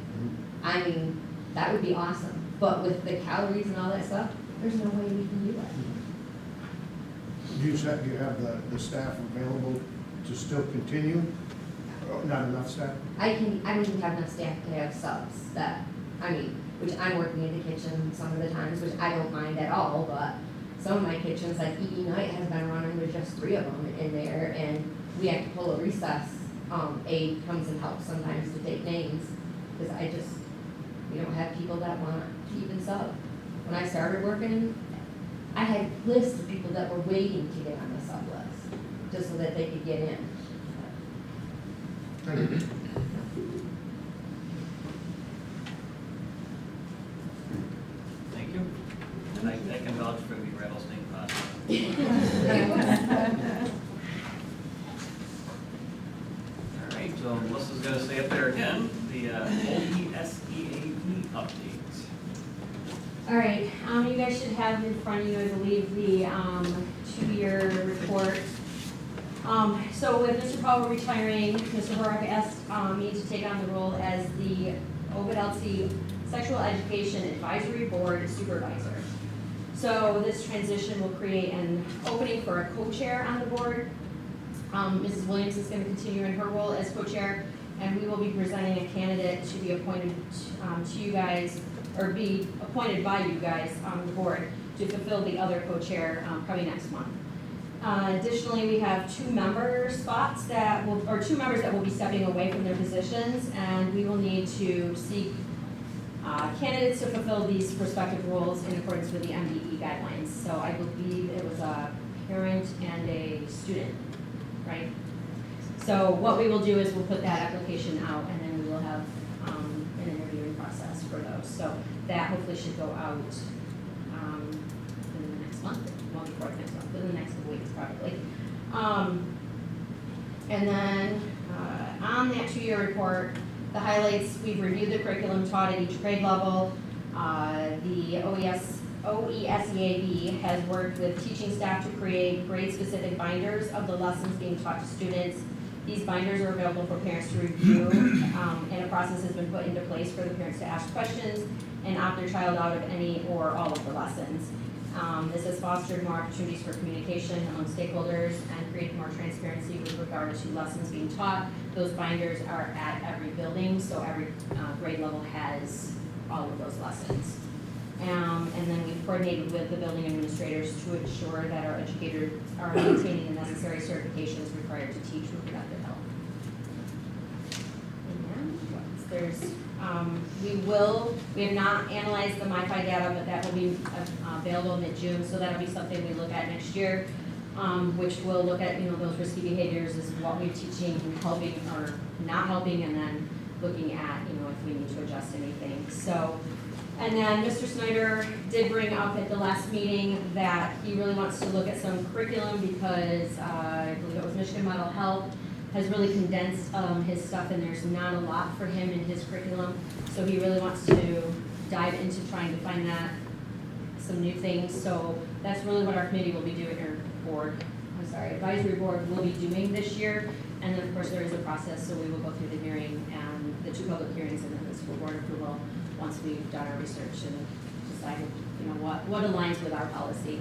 I mean, that would be awesome, but with the calories and all that stuff, there's no way we can do it. Do you have the staff available to still continue? Not enough staff? I don't even have enough staff to have subs which I'm working in the kitchen some of the times, which I don't mind at all, but some of my kitchens, like EE Night has been running with just 3 of them in there, and we have to pull a recess. Aide comes and helps sometimes to take names, because we don't have people that want even sub. When I started working, I had lists of people that were waiting to get on the sub list, just so that they could get in. Thank you. Thank you. And I can vouch for the rattlesnake pot. All right, so Melissa's gonna stay up there again, the Ovid-Elsie updates. All right, you guys should have in front of you, I believe, the 2-year report. So with Mr. Powell retiring, Mr. Horak asked me to take on the role as the Ovid-Elsie Sexual Education Advisory Board Supervisor. So this transition will create an opening for a co-chair on the board. Mrs. Williams is going to continue in her role as co-chair, and we will be presenting a candidate to be appointed to you guys, or be appointed by you guys on the board to fulfill the other co-chair coming next month. Additionally, we have 2 member spots that will, or 2 members that will be stepping away from their positions, and we will need to seek candidates to fulfill these respective roles in accordance with the MDE guidelines. So I believe it was a parent and a student, right? So what we will do is we'll put that application out, and then we will have an interviewing process for those. So that hopefully should go out in the next month, well before the next month, within the next couple weeks probably. And then on that 2-year report, the highlights, we've reviewed the curriculum taught at each grade level. The OESEAB has worked with teaching staff to create grade-specific binders of the lessons being taught to students. These binders are available for parents to review, and a process has been put into place for the parents to ask questions and opt their child out of any or all of the lessons. This has fostered more opportunities for communication among stakeholders and created more transparency with regard to lessons being taught. Those binders are at every building, so every grade level has all of those lessons. And then we've coordinated with the building administrators to ensure that our educators are maintaining the necessary certifications required to teach reproductive health. And we have not analyzed the MiFi data, but that will be available mid-June, so that'll be something we look at next year, which will look at, those risky behaviors, is what we're teaching, helping or not helping, and then looking at, if we need to adjust anything. So, and then Mr. Snyder did bring up at the last meeting that he really wants to look at some curriculum because I believe it was Michigan Mental Health has really condensed his stuff, and there's not a lot for him in his curriculum. So he really wants to dive into trying to find some new things. So that's really what our committee will be doing, or advisory board will be doing this year. And then of course there is a process, so we will go through the hearing and the 2 public hearings and then the school board approval once we've done our research and decided, what aligns with our policy.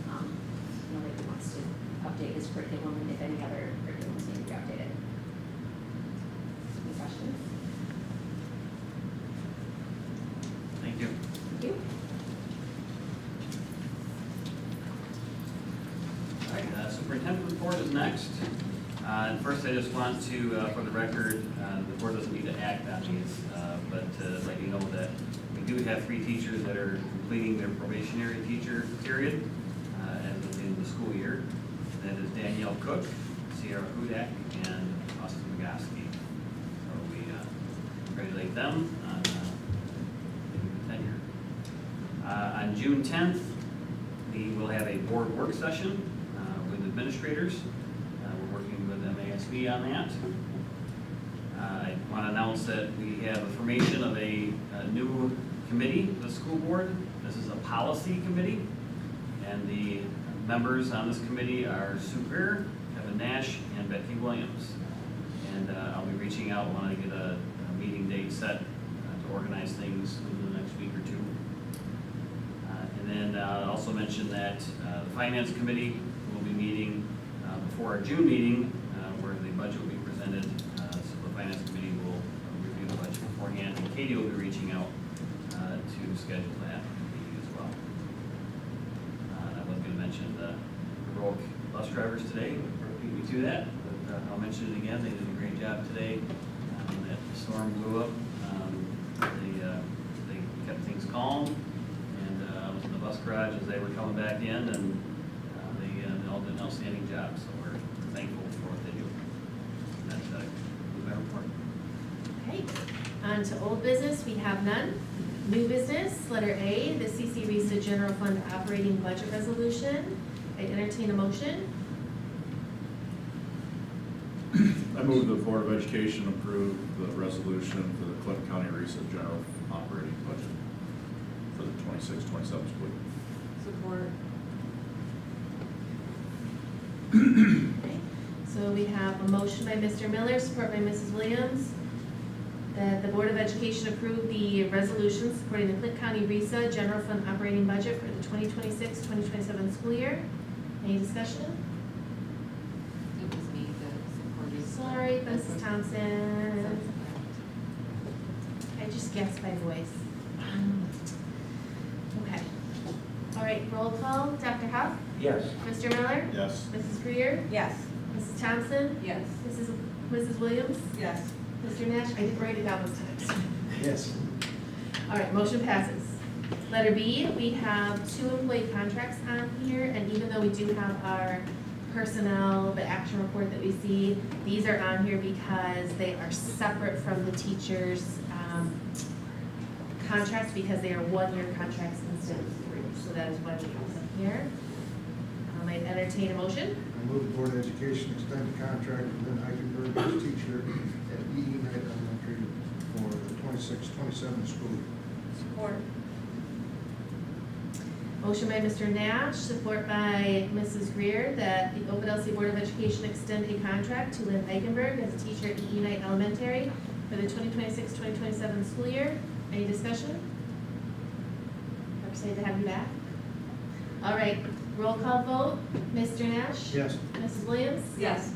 That he wants to update his curriculum and if any other curriculums need to be updated. Any questions? Thank you. Thank you. All right, superintendent report is next. And first, I just want to, for the record, the board doesn't need to act on these, but to let you know that we do have 3 teachers that are completing their probationary teacher period as of the end of the school year. That is Danielle Cook, Sierra Hudak, and Austin Magaski. So we congratulate them on the tenure. On June 10th, we will have a board work session with administrators. We're working with MASB on that. I want to announce that we have a formation of a new committee, the school board. This is a policy committee, and the members on this committee are Sue Greer, Kevin Nash, and Becky Williams. And I'll be reaching out when I get a meeting date set to organize things within the next week or 2. And then I'll also mention that the finance committee will be meeting before our June meeting where the budget will be presented. So the finance committee will review the budget beforehand, and Katie will be reaching out to schedule that meeting as well. I was going to mention the heroic bus drivers today, beat me to that, but I'll mention it again. They did a great job today. That storm blew up. They kept things calm, and I was in the bus garage as they were coming back in, and they all did an outstanding job, so we're thankful for what they do. That's my report. Okay, on to old business, we have none. New business, letter A, the CC Risa General Fund Operating Budget Resolution. I entertain a motion. I move the Board of Education approve the resolution for the Clinton County Reset General Operating Budget for the 26-27 school year. Support. Okay, so we have a motion by Mr. Miller, support by Mrs. Williams, that the Board of Education approve the resolution supporting the Clinton County RESA General Fund Operating Budget for the 2026-2027 school year. Any discussion? It was me that supported. Sorry, Mrs. Thompson. I just guessed by voice. Okay. All right, roll call. Dr. Huff? Yes. Mr. Miller? Yes. Mrs. Greer? Yes. Mrs. Thompson? Yes. Mrs. Williams? Yes. Mr. Nash? I didn't write it down this time. Yes. All right, motion passes. Letter B, we have 2 employee contracts on here, and even though we do have our personnel, the action report that we see, these are on here because they are separate from the teachers' contracts, because they are 1-year contracts instead of 3. So that is why we have them here. I entertain a motion. I move the Board of Education extend the contract with Lynn Eichenberg as teacher at E.E. Knight Elementary for the 26-27 school year. Support. Motion by Mr. Nash, support by Mrs. Greer, that the Ovid-Elsie Board of Education extend a contract to Lynn Eichenberg as a teacher at E.E. Knight Elementary for the 2026-2027 school year. Any discussion? We're excited to have you back. All right, roll call vote. Mr. Nash? Yes. Mrs. Williams? Yes.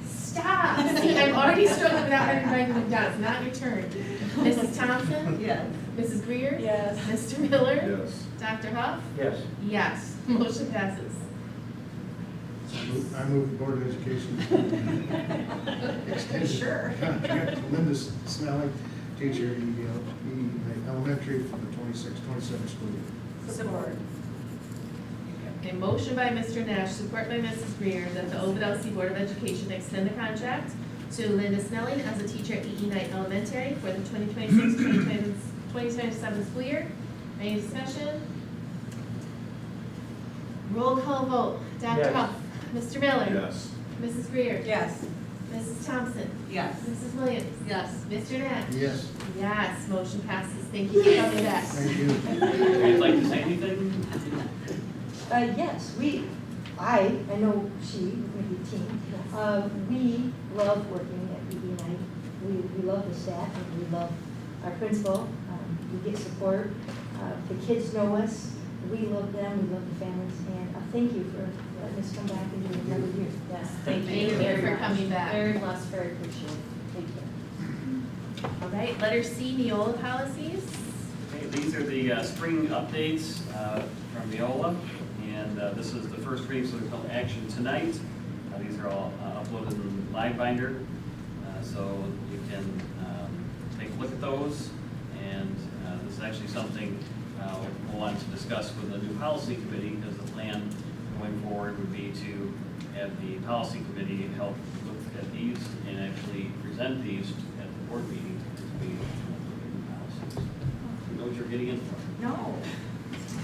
Stop! See, I'm already struggling without writing them down. It's not your turn. Mrs. Thompson? Yes. Mrs. Greer? Yes. Mr. Miller? Yes. Dr. Huff? Yes. Yes. Motion passes. I move the Board of Education extend Sure. the contract to Linda Snelling, teacher at E.E. Knight Elementary for the 26-27 school year. Support. A motion by Mr. Nash, support by Mrs. Greer, that the Ovid-Elsie Board of Education extend the contract to Linda Snelling as a teacher at E.E. Knight Elementary for the 2026-2027 school year. Any discussion? Roll call vote. Dr. Yes. Huff? Mr. Miller? Yes. Mrs. Greer? Yes. Mrs. Thompson? Yes. Mrs. Williams? Yes. Mr. Nash? Yes. Yes, motion passes. Thank you for coming back. Thank you. Would you like to say anything? Yes, I know she, maybe team, we love working at EB Knight. We love the staff and we love our principal. We get support. The kids know us. We love them. We love the families. And thank you for letting us come back and do another year. Yes, Thank you for coming back. Very blessed, very appreciated. Thank you. All right, letter C, Neola policies. Okay, these are the spring updates from Neola, and this is the first reading, so there's no action tonight. These are all uploaded in LiveBinder, so you can take a look at those. And this is actually something we'll want to discuss with the new policy committee, because the plan going forward would be to have the policy committee help look at these and actually present these at the board meeting as we look at new policies. You know what you're getting in for. No.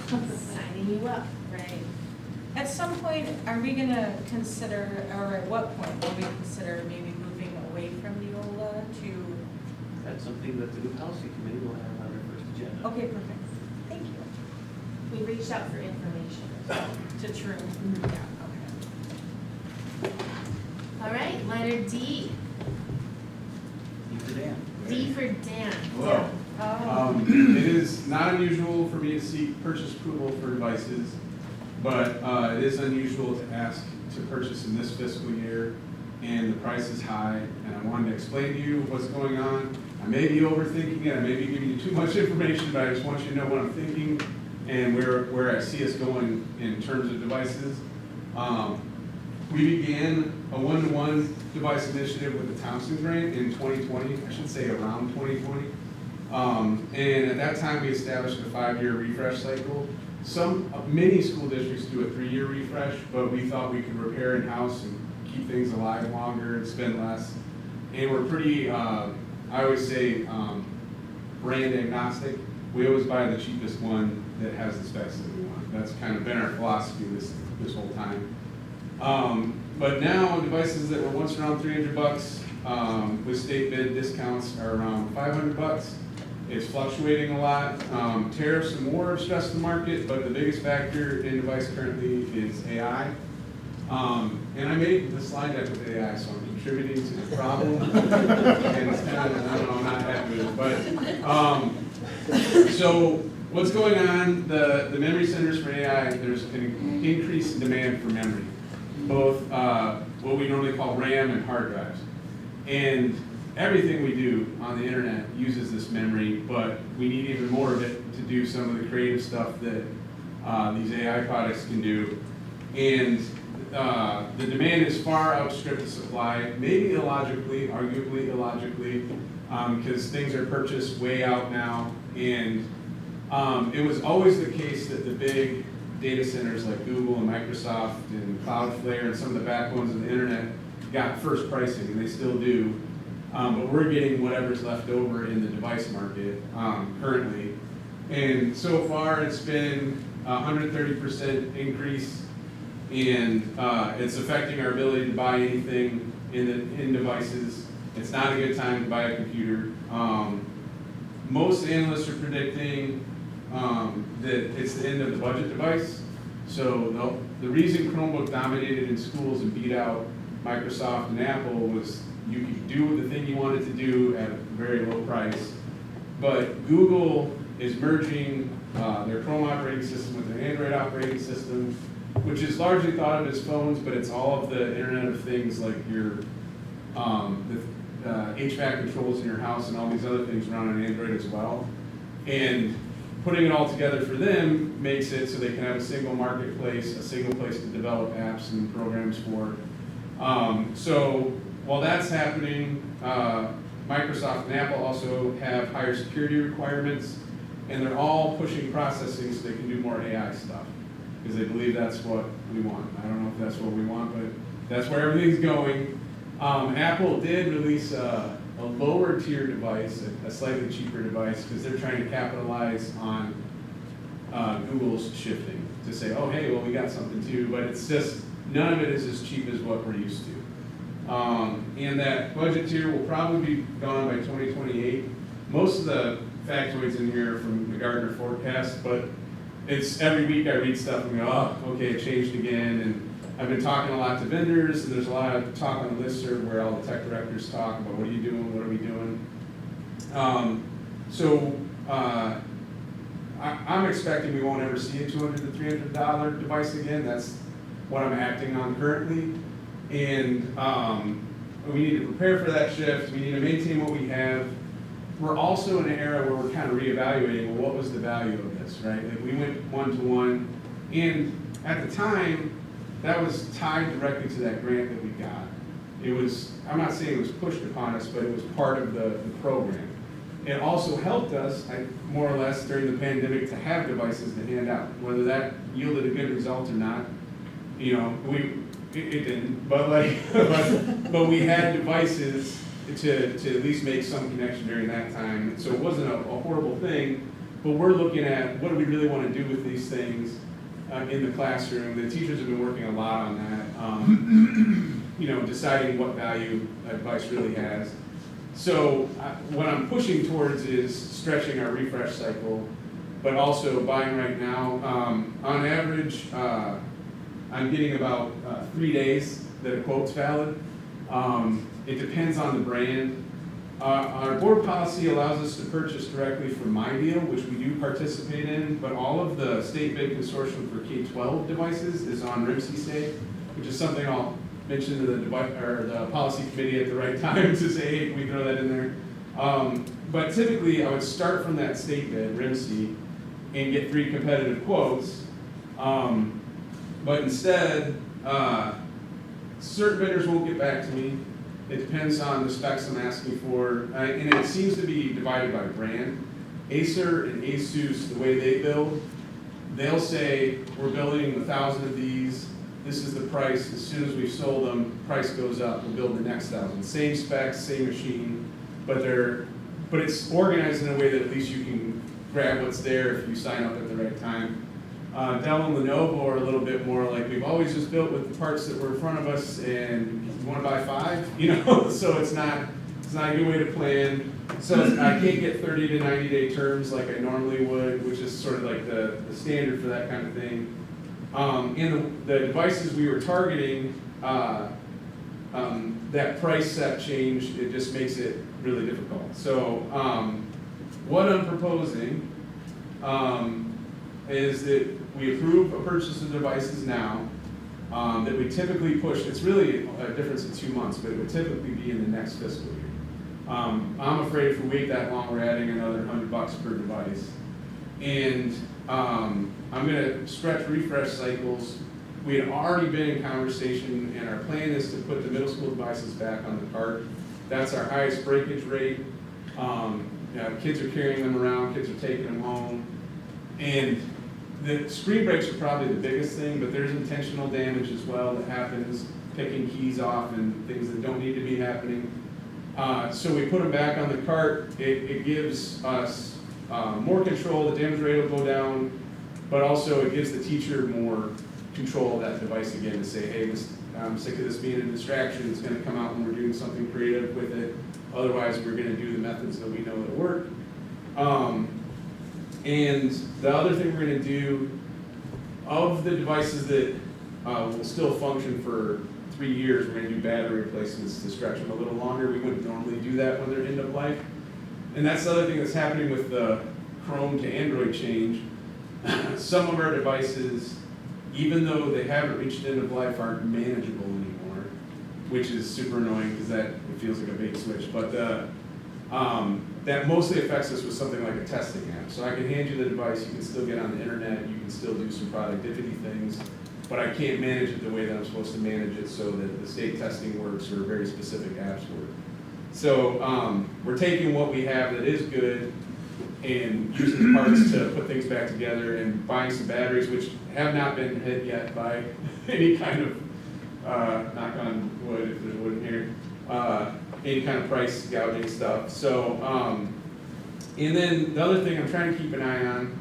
Signing you up. Right. At some point, are we gonna consider, or at what point will we consider maybe moving away from Neola to? That's something that the new policy committee will have on their first agenda. Okay, perfect. Thank you. We reached out for information. To true. Yeah. All right, letter D. D for Dan. D for Dan. Hello. Oh. It is not unusual for me to seek purchase approval for devices, but it is unusual to ask to purchase in this fiscal year, and the price is high, and I wanted to explain to you what's going on. I may be overthinking it, I may be giving you too much information, but I just want you to know what I'm thinking and where I see us going in terms of devices. We began a one-to-one device initiative with the Thompson grant in 2020, I should say around 2020. And at that time, we established a 5-year refresh cycle. Many school districts do a 3-year refresh, but we thought we could repair in-house and keep things alive longer and spend less. And we're pretty, I always say, brand agnostic. We always buy the cheapest one that has the specs that we want. That's kind of been our philosophy this whole time. But now devices that were once around $300 with state bid discounts are around $500. It's fluctuating a lot. Tariffs and war have stressed the market, but the biggest factor in device currently is AI. And I made the slide deck with AI, so I'm contributing to the problem. And it's kind of, I don't know, I'm not happy with it. But, so what's going on, the memory centers for AI, there's an increased demand for memory, both what we normally call RAM and hard drives. And everything we do on the internet uses this memory, but we need even more of it to do some of the creative stuff that these AI products can do. And the demand is far outstripped the supply, maybe illogically, arguably illogically, because things are purchased way out now. And it was always the case that the big data centers like Google and Microsoft and Cloudflare and some of the backbones of the internet got first pricing, and they still do. But we're getting whatever's left over in the device market currently. And so far it's been 130% increase, and it's affecting our ability to buy anything in devices. It's not a good time to buy a computer. Most analysts are predicting that it's the end of the budget device. So the reason Chromebook dominated in schools and beat out Microsoft and Apple was you could do the thing you wanted to do at a very low price. But Google is merging their Chrome operating system with their Android operating system, which is largely thought of as phones, but it's all of the Internet of Things like your HVAC controls in your house and all these other things run on Android as well. And putting it all together for them makes it so they can have a single marketplace, a single place to develop apps and programs for. So while that's happening, Microsoft and Apple also have higher security requirements, and they're all pushing processing so they can do more AI stuff, because they believe that's what we want. I don't know if that's what we want, but that's where everything's going. Apple did release a lower tier device, a slightly cheaper device, because they're trying to capitalize on Google's shifting to say, oh, hey, well, we got something too, but it's just, none of it is as cheap as what we're used to. And that budget tier will probably be gone by 2028. Most of the factoids in here are from the Gartner forecast, but it's every week I read stuff and go, oh, okay, it changed again. And I've been talking a lot to vendors, and there's a lot of talk on the listserv where all the tech directors talk about what are you doing, what are we doing. I'm expecting we won't ever see a $200 to $300 device again. That's what I'm acting on currently. And we need to prepare for that shift. We need to maintain what we have. We're also in an era where we're kind of reevaluating, well, what was the value of this, right? Like we went one-to-one, and at the time, that was tied directly to that grant that we got. It was, I'm not saying it was pushed upon us, but it was part of the program. It also helped us, more or less, during the pandemic to have devices to hand out. Whether that yielded a good result or not, you know, it didn't, but like, but we had devices to at least make some connection during that time. So it wasn't a horrible thing, but we're looking at what do we really want to do with these things in the classroom. The teachers have been working a lot on that, you know, deciding what value a device really has. So what I'm pushing towards is stretching our refresh cycle, but also buying right now. On average, I'm getting about 3 days that a quote's valid. It depends on the brand. Our board policy allows us to purchase directly from MyDeal, which we do participate in, but all of the state bid consortium for K-12 devices is on RIMC State, which is something I'll mention to the policy committee at the right time to say, hey, can we throw that in there? But typically, I would start from that state bid, RIMC, and get 3 competitive quotes. But instead, certain bidders won't get back to me. It depends on the specs I'm asking for, and it seems to be divided by brand. Acer and Asus, the way they build, they'll say, we're building 1,000 of these, this is the price, as soon as we've sold them, price goes up, we'll build the next 1,000. Same specs, same machine, but it's organized in a way that at least you can grab what's there if you sign up at the right time. Dell and Lenovo are a little bit more like, we've always just built with the parts that were in front of us, and you want to buy 5, you know? So it's not a good way to plan. So I can't get 30 to 90 day terms like I normally would, which is sort of like the standard for that kind of thing. And the devices we were targeting, that price set change, it just makes it really difficult. So what I'm proposing is that we approve a purchase of devices now that we typically push. It's really a difference of 2 months, but it would typically be in the next fiscal year. I'm afraid if we wait that long, we're adding another $100 per device. And I'm gonna stretch refresh cycles. We had already been in conversation, and our plan is to put the middle school devices back on the cart. That's our highest breakage rate. Kids are carrying them around, kids are taking them home. And the screen breaks are probably the biggest thing, but there's intentional damage as well that happens, picking keys off and things that don't need to be happening. So we put them back on the cart. It gives us more control, the damage rate will go down, but also it gives the teacher more control of that device again to say, hey, I'm sick of this being a distraction, it's gonna come out when we're doing something creative with it. Otherwise, we're gonna do the methods that we know that work. And the other thing we're gonna do, of the devices that will still function for 3 years, we're gonna do battery replacements to stretch them a little longer. We wouldn't normally do that when they're end of life. And that's the other thing that's happening with the Chrome to Android change. Some of our devices, even though they haven't reached end of life, aren't manageable anymore, which is super annoying because it feels like a bait switch. But that mostly affects us with something like a testing app. So I can hand you the device, you can still get on the internet, you can still do some productivity things, but I can't manage it the way that I'm supposed to manage it so that the state testing works or very specific apps work. So we're taking what we have that is good and using the parts to put things back together and buying some batteries, which have not been hit yet by any kind of, knock on wood if there's wood in here, any kind of price gouging stuff. So, and then the other thing I'm trying to keep an eye on,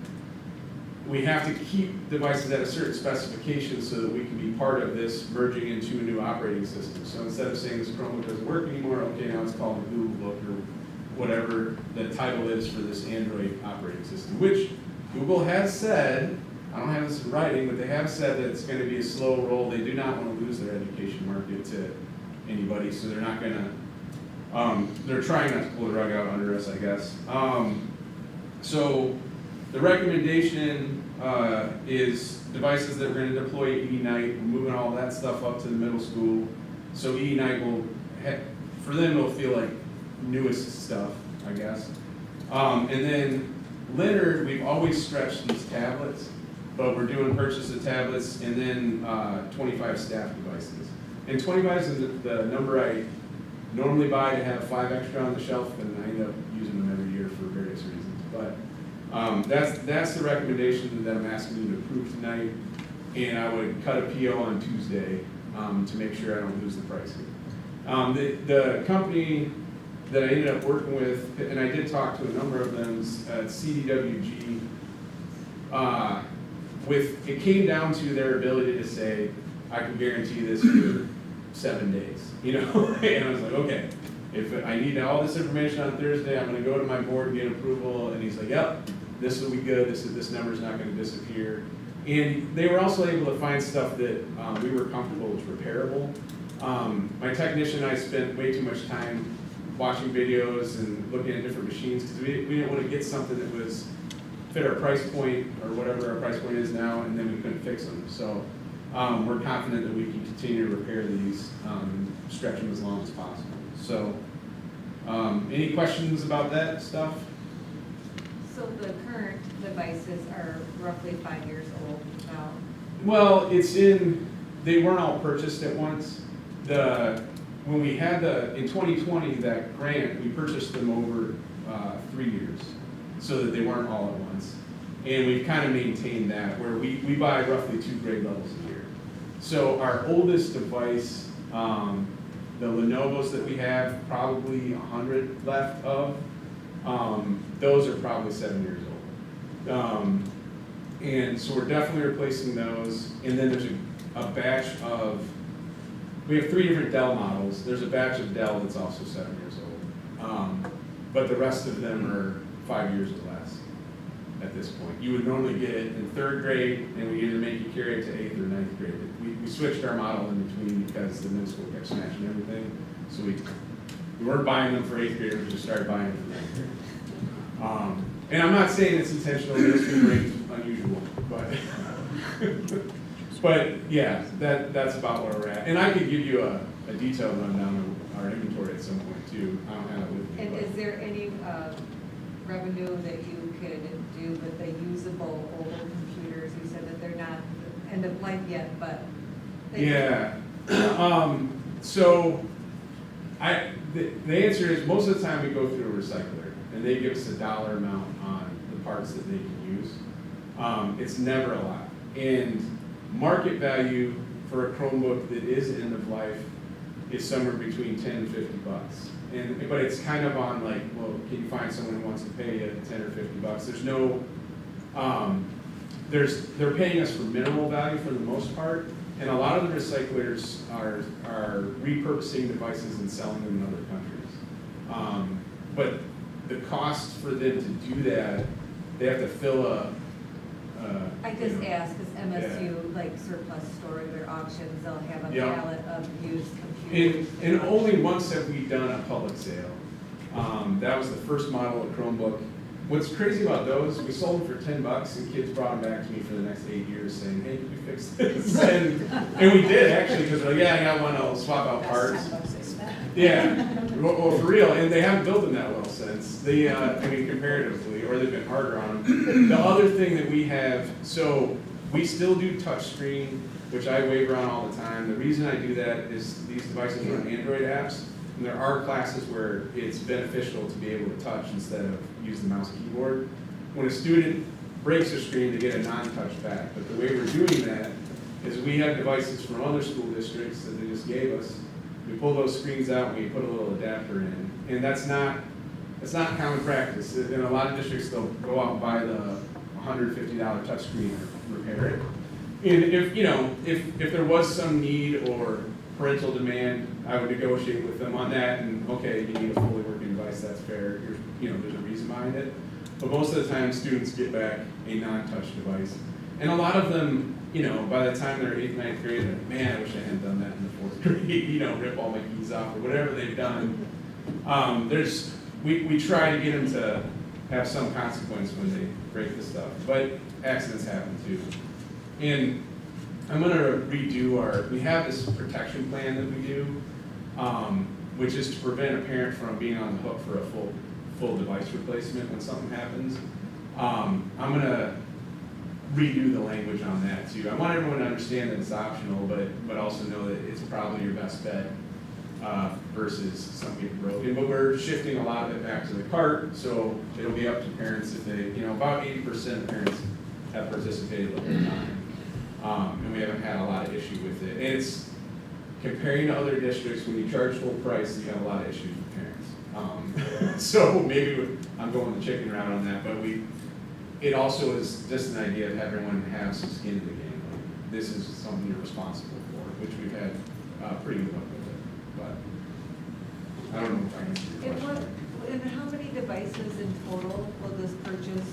we have to keep devices at a certain specification so that we can be part of this merging into a new operating system. So instead of saying this Chromebook doesn't work anymore, okay, now it's called a Google Book or whatever the title is for this Android operating system, which Google has said, I don't have this in writing, but they have said that it's going to be a slow roll. They do not want to lose their education market to anybody, so they're not going to, they're trying not to pull the rug out under us, I guess. So the recommendation is devices that we're going to deploy at Ignite. We're moving all that stuff up to the middle school. So Ignite will, for them, it'll feel like newest stuff, I guess. And then Leonard, we've always stretched these tablets, but we're doing purchase of tablets and then 25 staff devices. And 25 is the number I normally buy to have 5 extra on the shelf, and I end up using them every year for various reasons. But that's the recommendation that I'm asking you to approve tonight, and I would cut a PO on Tuesday to make sure I don't lose the pricing. The company that I ended up working with, and I did talk to a number of them, at CDWG, it came down to their ability to say, I can guarantee this for 7 days, you know? And I was like, okay, if I need all this information on Thursday, I'm gonna go to my board and get approval, and he's like, yep, this will be good, this number's not gonna disappear. And they were also able to find stuff that we were comfortable was repairable. My technician and I spent way too much time watching videos and looking at different machines because we didn't want to get something that was fit our price point or whatever our price point is now, and then we couldn't fix them. So we're confident that we can continue to repair these, stretch them as long as possible. So any questions about that stuff? So the current devices are roughly 5 years old now? Well, they weren't all purchased at once. When we had in 2020, that grant, we purchased them over 3 years. so that they weren't all at once. And we've kind of maintained that, where we buy roughly 2 grade levels a year. So our oldest device, the Lenovo's that we have, probably 100 left of, those are probably 7 years old. And so we're definitely replacing those. And then there's a batch of, we have 3 different Dell models. There's a batch of Dell that's also 7 years old. But the rest of them are 5 years or less at this point. You would normally get it in 3rd grade, and we either make you carry it to 8th or 9th grade. We switched our model in between because the middle school kept smashing everything. So we weren't buying them for 8th grade, we just started buying them for 9th grade. And I'm not saying it's intentional, middle school grade is unusual, but yeah, that's about where we're at. And I could give you a detailed rundown of our inventory at some point too. I don't have it with me. And is there any revenue that you could do with the usable older computers? You said that they're not end of life yet, but. Yeah. So the answer is most of the time we go through a recycler and they give us a dollar amount on the parts that they can use. It's never a lot. And market value for a Chromebook that is end of life is somewhere between 10 and 50 bucks. But it's kind of on like, well, can you find someone who wants to pay you 10 or 50 bucks? There's no, they're paying us for minimal value for the most part. And a lot of the recyclers are repurposing devices and selling them in other countries. But the cost for them to do that, they have to fill a. I just asked because MSU, like surplus store, their auctions, they'll have a pallet of used computers. And only once have we done a public sale. That was the first model of Chromebook. What's crazy about those, we sold them for 10 bucks and kids brought them back to me for the next 8 years saying, hey, can you fix this? And we did actually, because we're like, yeah, I got one, I'll swap out parts. Yeah, well, for real, and they haven't built them that well since. They, I mean, comparatively, or they've been harder on them. The other thing that we have, so we still do touchscreen, which I wave around all the time. The reason I do that is these devices run Android apps, and there are classes where it's beneficial to be able to touch instead of use the mouse keyboard. When a student breaks their screen, they get a non-touch back. But the way we're doing that is we have devices from other school districts that they just gave us. We pull those screens out and we put a little adapter in. And that's not common practice. In a lot of districts, they'll go out and buy the $150 touchscreen and repair it. And if there was some need or parental demand, I would negotiate with them on that, and okay, you need a fully working device, that's fair. There's a reason behind it. But most of the time, students get back a non-touch device. And a lot of them, by the time they're 8th, 9th grade, they're like, man, I wish I hadn't done that in the 4th grade, rip all my keys off, or whatever they've done. We try to get them to have some consequence when they break the stuff, but accidents happen too. And I'm gonna redo we have this protection plan that we do, which is to prevent a parent from being on the hook for a full device replacement when something happens. I'm gonna redo the language on that too. I want everyone to understand that it's optional, but also know that it's probably your best bet versus something getting broken. But we're shifting a lot of it back to the cart, so it'll be up to parents if they, about 80% of parents have participated the whole time. And we haven't had a lot of issue with it. And it's, comparing to other districts, when you charge full price, you have a lot of issues with parents. So maybe I'm going the chicken route on that, but it also is just an idea of having everyone have some skin in the game. Like, this is something you're responsible for, which we've had pretty good luck with it. But I don't know if I answered your question. And how many devices in total will this purchase?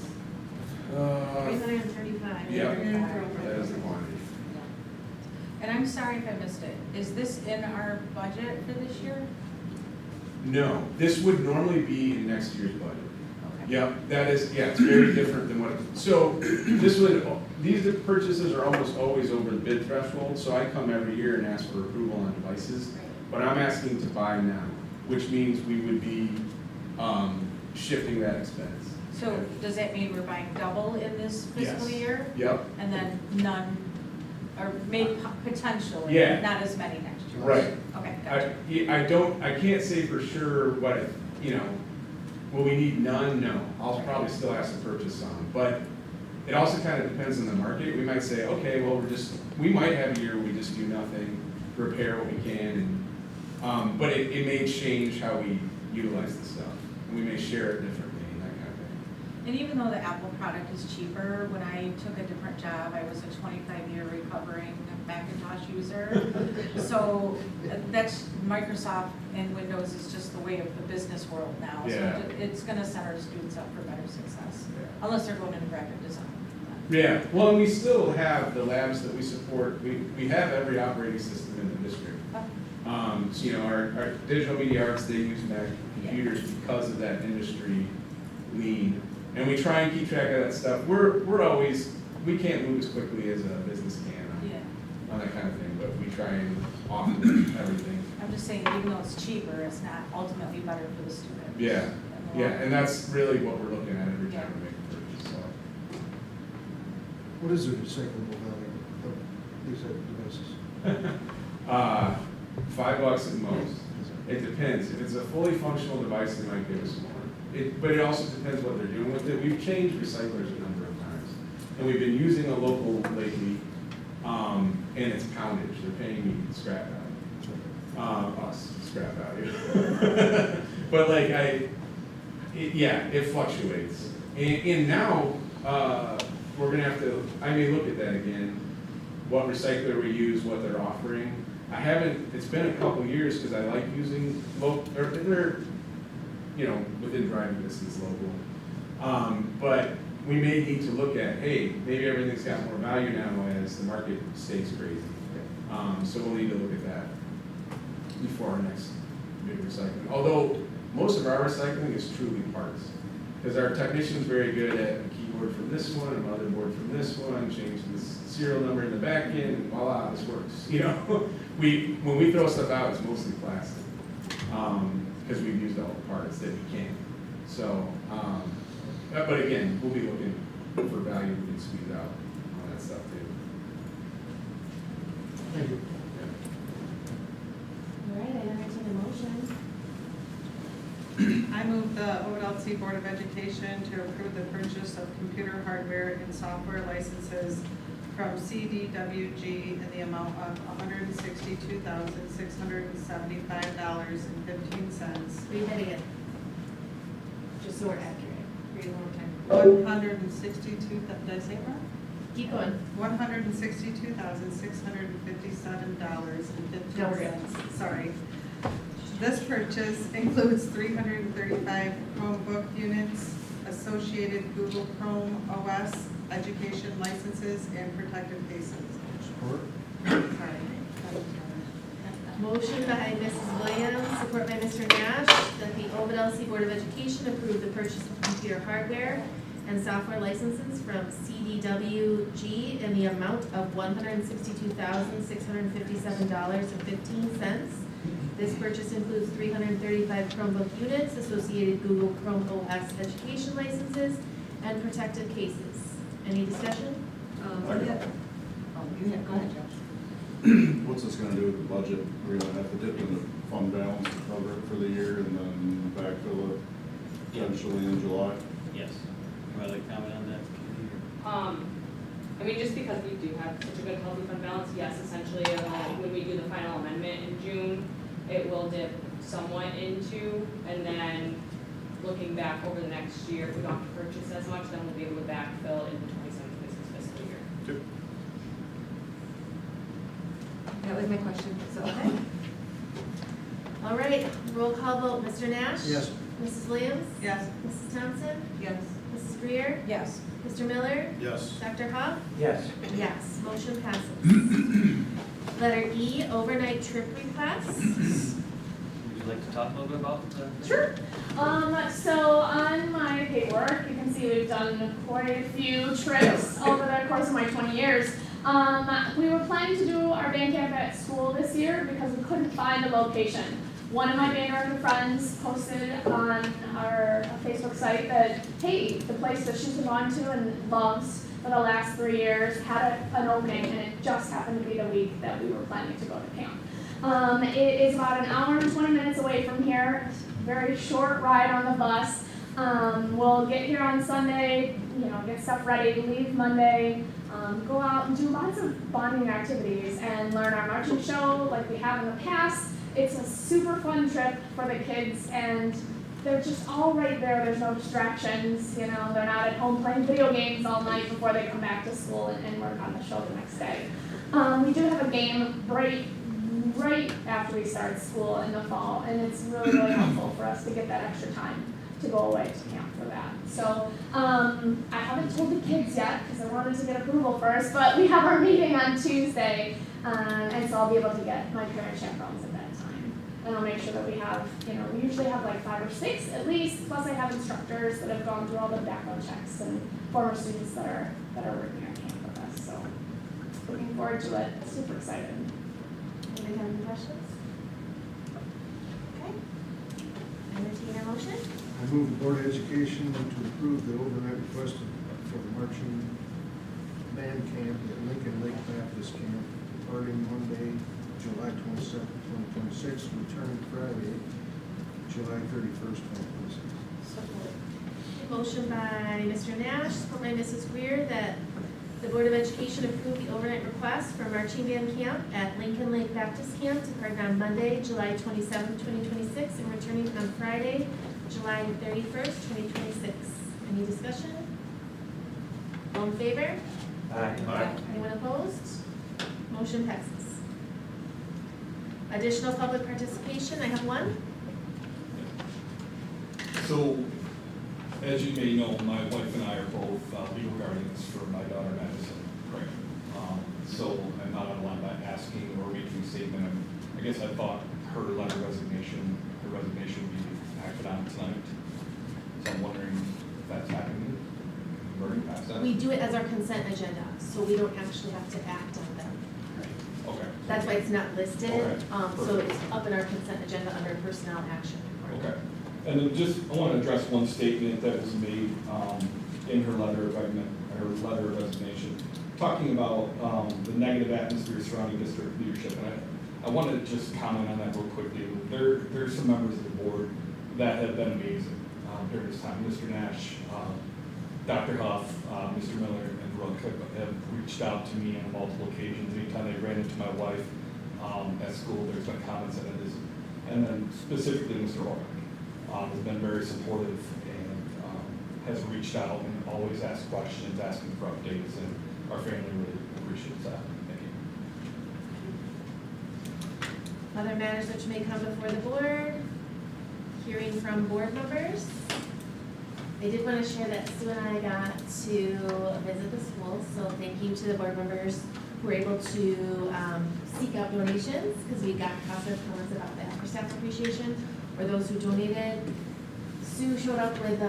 335. Yeah, that is the quantity. And I'm sorry if I missed it. Is this in our budget for this year? No, this would normally be in next year's budget. Okay. Yep, it's very different than what, so these purchases are almost always over the bid threshold, so I come every year and ask for approval on devices, but I'm asking to buy now, which means we would be shifting that expense. So does that mean we're buying double in this fiscal Yes. year? Yep. And then none, or maybe potentially, Yeah. not as many next year? Right. Okay, gotcha. I can't say for sure what, Will we need none? No. I'll probably still ask to purchase some, but it also kind of depends on the market. We might say, okay, well, we might have a year where we just do nothing, repair what we can, and, but it may change how we utilize the stuff. And we may share it differently, and that kind of thing. And even though the Apple product is cheaper, when I took a different job, I was a 25-year recovering Macintosh user. So that's Microsoft and Windows is just the way of the business world now. Yeah. So it's gonna set our students up for better success, Yeah. unless they're going into graphic design. Yeah, well, and we still have the labs that we support. We have every operating system in the district. So, you know, our digital media arts, they use Mac computers because of that industry need. And we try and keep track of that stuff. We can't move as quickly as a business can on that kind of thing, but we try and offer everything. I'm just saying, even though it's cheaper, it's not ultimately better for the student. Yeah, yeah, and that's really what we're looking at every time we make a purchase, so. What is the recyclable value of these devices? $5 at most. It depends. If it's a fully functional device, they might give us more. But it also depends what they're doing with it. We've changed recyclers a number of times. And we've been using a local lately, and it's poundage. They're paying me scrap value. Us, scrap value. But like it fluctuates. And now, we're gonna have to, I may look at that again, what recycler we use, what they're offering. It's been a couple years because I like using they're, you know, within driving distance local. But we may need to look at, hey, maybe everything's got more value now as the market stays crazy. So we'll need to look at that before our next big recycling. Although most of our recycling is truly parts. Because our technician's very good at a keyboard from this one, a motherboard from this one, change the serial number in the back end, and voila, this works. You know, when we throw stuff out, it's mostly plastic. Because we've used all the parts that we can. So, but again, we'll be looking for value we can squeeze out on that stuff too. Thank you. All right, I entertain a motion. I move the Ovid-Elsie Board of Education to approve the purchase of computer hardware and software licenses from CDWG in the amount of $162,675.15. Read that again. Just so we're accurate. Read it one more time. 162, did I say it wrong? Keep going. $162,657.15. Sorry. This purchase includes 335 Chromebook units, associated Google Chrome OS, education licenses, and protective cases. Support? Motion by Mrs. Williams, support by Mr. Nash, that the Ovid-Elsie Board of Education approve the purchase of computer hardware and software licenses from CDWG in the amount of $162,657.15. This purchase includes 335 Chromebook units, associated Google Chrome OS education licenses, and protective cases. Any discussion? Go ahead, Josh. What's this gonna do with the budget? We're gonna have to dip in the fund balance to cover it for the year and then backfill it potentially in July? Yes. You want to comment on that? I mean, just because we do have such a good healthy fund balance, yes, essentially, when we do the final amendment in June, it will dip somewhat into, and then looking back over the next year, if we don't have to purchase as much, then we'll be able to backfill in the 27-26 fiscal year. Okay. That was my question, so. All right, roll call vote. Mr. Nash? Yes. Mrs. Williams? Yes. Mrs. Thompson? Yes. Mrs. Greer? Yes. Mr. Miller? Yes. Dr. Hoff? Yes. Yes, motion passes. Letter E, overnight trip requests. Would you like to talk a little bit about the? Sure. So on my paperwork, you can see we've done quite a few trips over the course of my 20 years. We were planning to do our band camp at school this year because we couldn't find a location. One of my band director friends posted on our Facebook site that, hey, the place that she's been going to and loves for the last 3 years had an opening, and it just happened to be the week that we were planning to go to camp. It is about an hour and 20 minutes away from here, very short ride on the bus. We'll get here on Sunday, get stuff ready, leave Monday, go out and do lots of bonding activities and learn our marching show like we have in the past. It's a super fun trip for the kids, and they're just all right there. There's no distractions, they're not at home playing video games all night before they come back to school and work on the show the next day. We do have a game right after we start school in the fall, and it's really, really helpful for us to get that extra time to go away to camp for that. So I haven't told the kids yet because I wanted to get approval first, but we have our meeting on Tuesday, and so I'll be able to get my parent chaperones at that time. And I'll make sure that we have, we usually have like 5 or 6 at least, plus I have instructors that have gone through all the background checks and former students that are working at camp with us. So looking forward to it, super excited. Anybody have any questions? Okay. Entertain a motion? I move the Board of Education to approve the overnight request for the marching band camp at Lincoln Lake Baptist Camp, departing Monday, July 27th, 2026, returning Friday, July 31st, 2026. Support. Motion by Mr. Nash, support by Mrs. Weir, that the Board of Education approve the overnight request for marching band camp at Lincoln Lake Baptist Camp, departing on Monday, July 27th, 2026, and returning on Friday, July 31st, 2026. Any discussion? All in favor? Aye. Anyone opposed? Motion passes. Additional public participation, I have one. So, as you may know, my wife and I are both legal guardians for my daughter Madison Kramer. So I'm not online by asking or making a statement. I guess I thought her letter of resignation, would be acted on tonight. So I'm wondering if that's happening. We've already passed that. We do it as our consent agenda, so we don't actually have to act on them. Okay. That's why it's not listed. Okay. So it's up in our consent agenda under personnel action report. Okay. And then I want to address one statement that was made in her letter of resignation, talking about the negative atmosphere surrounding district leadership. And I want to just comment on that real quickly. There's some members of the board that have been amazing during this time. Mr. Nash, Dr. Huff, Mr. Miller, and Brooke have reached out to me on multiple occasions. Anytime they ran into my wife at school, there's been comments that it is. And then specifically Mr. Orbeck has been very supportive and has reached out and always asked questions, asking for updates, and our family really appreciates that. Thank you. Other matters which may come before the board, hearing from board members. I did want to share that Sue and I got to visit the school, so thank you to the board members who were able to seek out donations, because we got positive comments about that for staff appreciation, or those who donated. Sue showed up with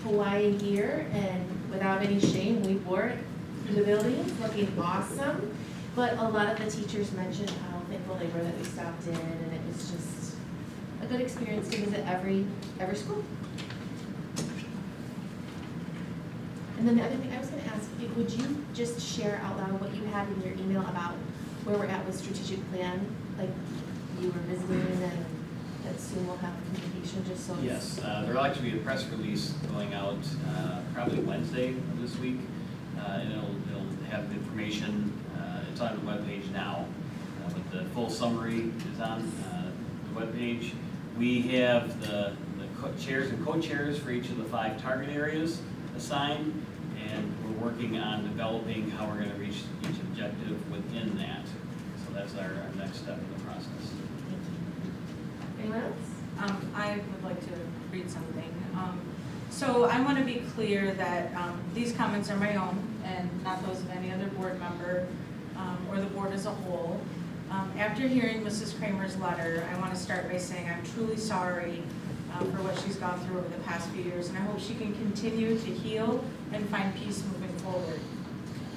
Hawaiian gear, and without any shame, we wore it through the building, looking awesome. But a lot of the teachers mentioned how thankful they were that we stopped in, and it was just a good experience to visit every school. And then the other thing I was going to ask you, would you just share out loud what you had in your email about where we're at with strategic plan? Like you were visiting and that soon we'll have communication, just so. Yes, there'll actually be a press release going out probably Wednesday of this week. And it'll have the information, it's on the webpage now, but the full summary is on the webpage. We have the chairs and co-chairs for each of the 5 target areas assigned, and we're working on developing how we're going to reach each objective within that. So that's our next step in the process. Anyone else? I would like to read something. So I want to be clear that these comments are my own and not those of any other board member or the board as a whole. After hearing Mrs. Kramer's letter, I want to start by saying I'm truly sorry for what she's gone through over the past few years, and I hope she can continue to heal and find peace moving forward.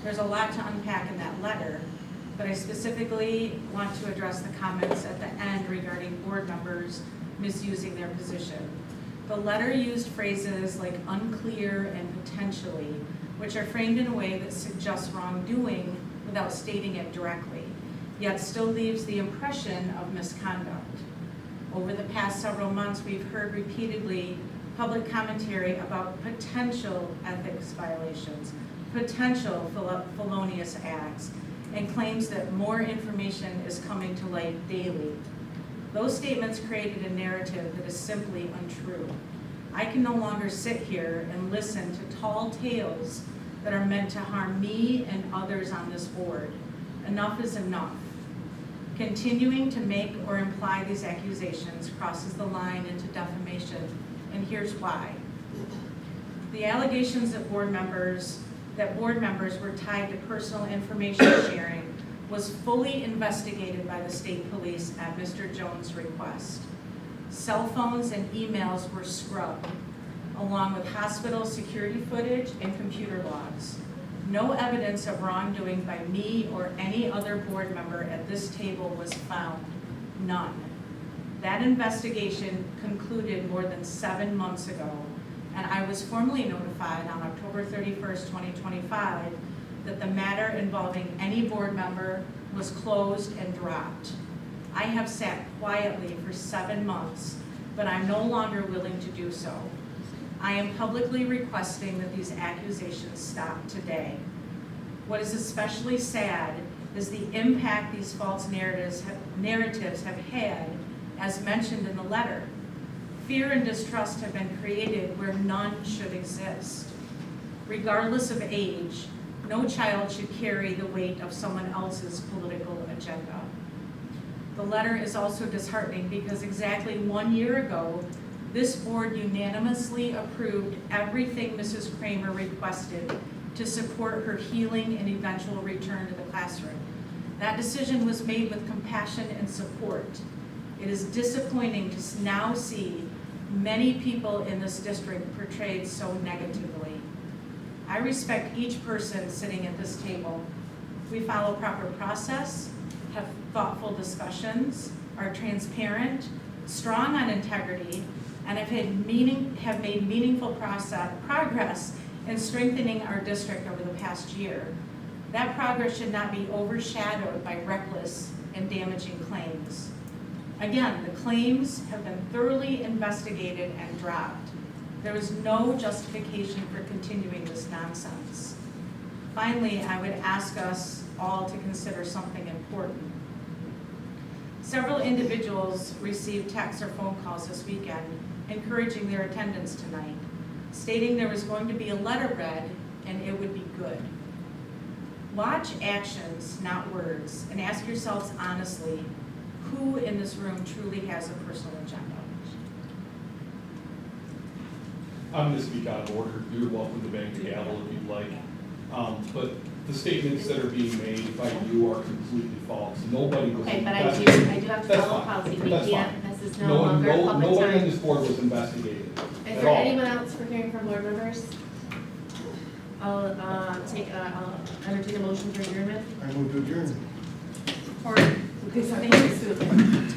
There's a lot to unpack in that letter, but I specifically want to address the comments at the end regarding board members misusing their position. The letter used phrases like unclear and potentially, which are framed in a way that suggests wrongdoing without stating it directly, yet still leaves the impression of misconduct. Over the past several months, we've heard repeatedly public commentary about potential ethics violations, potential felonious acts, and claims that more information is coming to light daily. Those statements created a narrative that is simply untrue. I can no longer sit here and listen to tall tales that are meant to harm me and others on this board. Enough is enough. Continuing to make or imply these accusations crosses the line into defamation, and here's why. The allegations that board members were tied to personal information sharing was fully investigated by the state police at Mr. Jones' request. Cell phones and emails were scrubbed, along with hospital security footage and computer logs. No evidence of wrongdoing by me or any other board member at this table was found. None. That investigation concluded more than 7 months ago, and I was formally notified on October 31st, 2025, that the matter involving any board member was closed and dropped. I have sat quietly for 7 months, but I'm no longer willing to do so. I am publicly requesting that these accusations stop today. What is especially sad is the impact these false narratives have had, as mentioned in the letter. Fear and distrust have been created where none should exist. Regardless of age, no child should carry the weight of someone else's political agenda. The letter is also disheartening because exactly 1 year ago, this board unanimously approved everything Mrs. Kramer requested to support her healing and eventual return to the classroom. That decision was made with compassion and support. It is disappointing to now see many people in this district portrayed so negatively. I respect each person sitting at this table. We follow proper process, have thoughtful discussions, are transparent, strong on integrity, and have made meaningful progress in strengthening our district over the past year. That progress should not be overshadowed by reckless and damaging claims. Again, the claims have been thoroughly investigated and dropped. There is no justification for continuing this nonsense. Finally, I would ask us all to consider something important. Several individuals received texts or phone calls this weekend encouraging their attendance tonight, stating there was going to be a letter read and it would be good. Watch actions, not words, and ask yourselves honestly, who in this room truly has a personal agenda? I'm going to speak out of order. You're welcome to bang the gavel if you'd like. But the statements that are being made by you are completely false. Nobody was Okay, but I investigated. do have to That's follow fine. policy. We That's can't, fine. this is no longer public Nobody on time. this board was investigated Is at there all. anyone else for hearing from board members? I'll entertain a motion for adjournment. I move to adjourn. Thank you, Sue.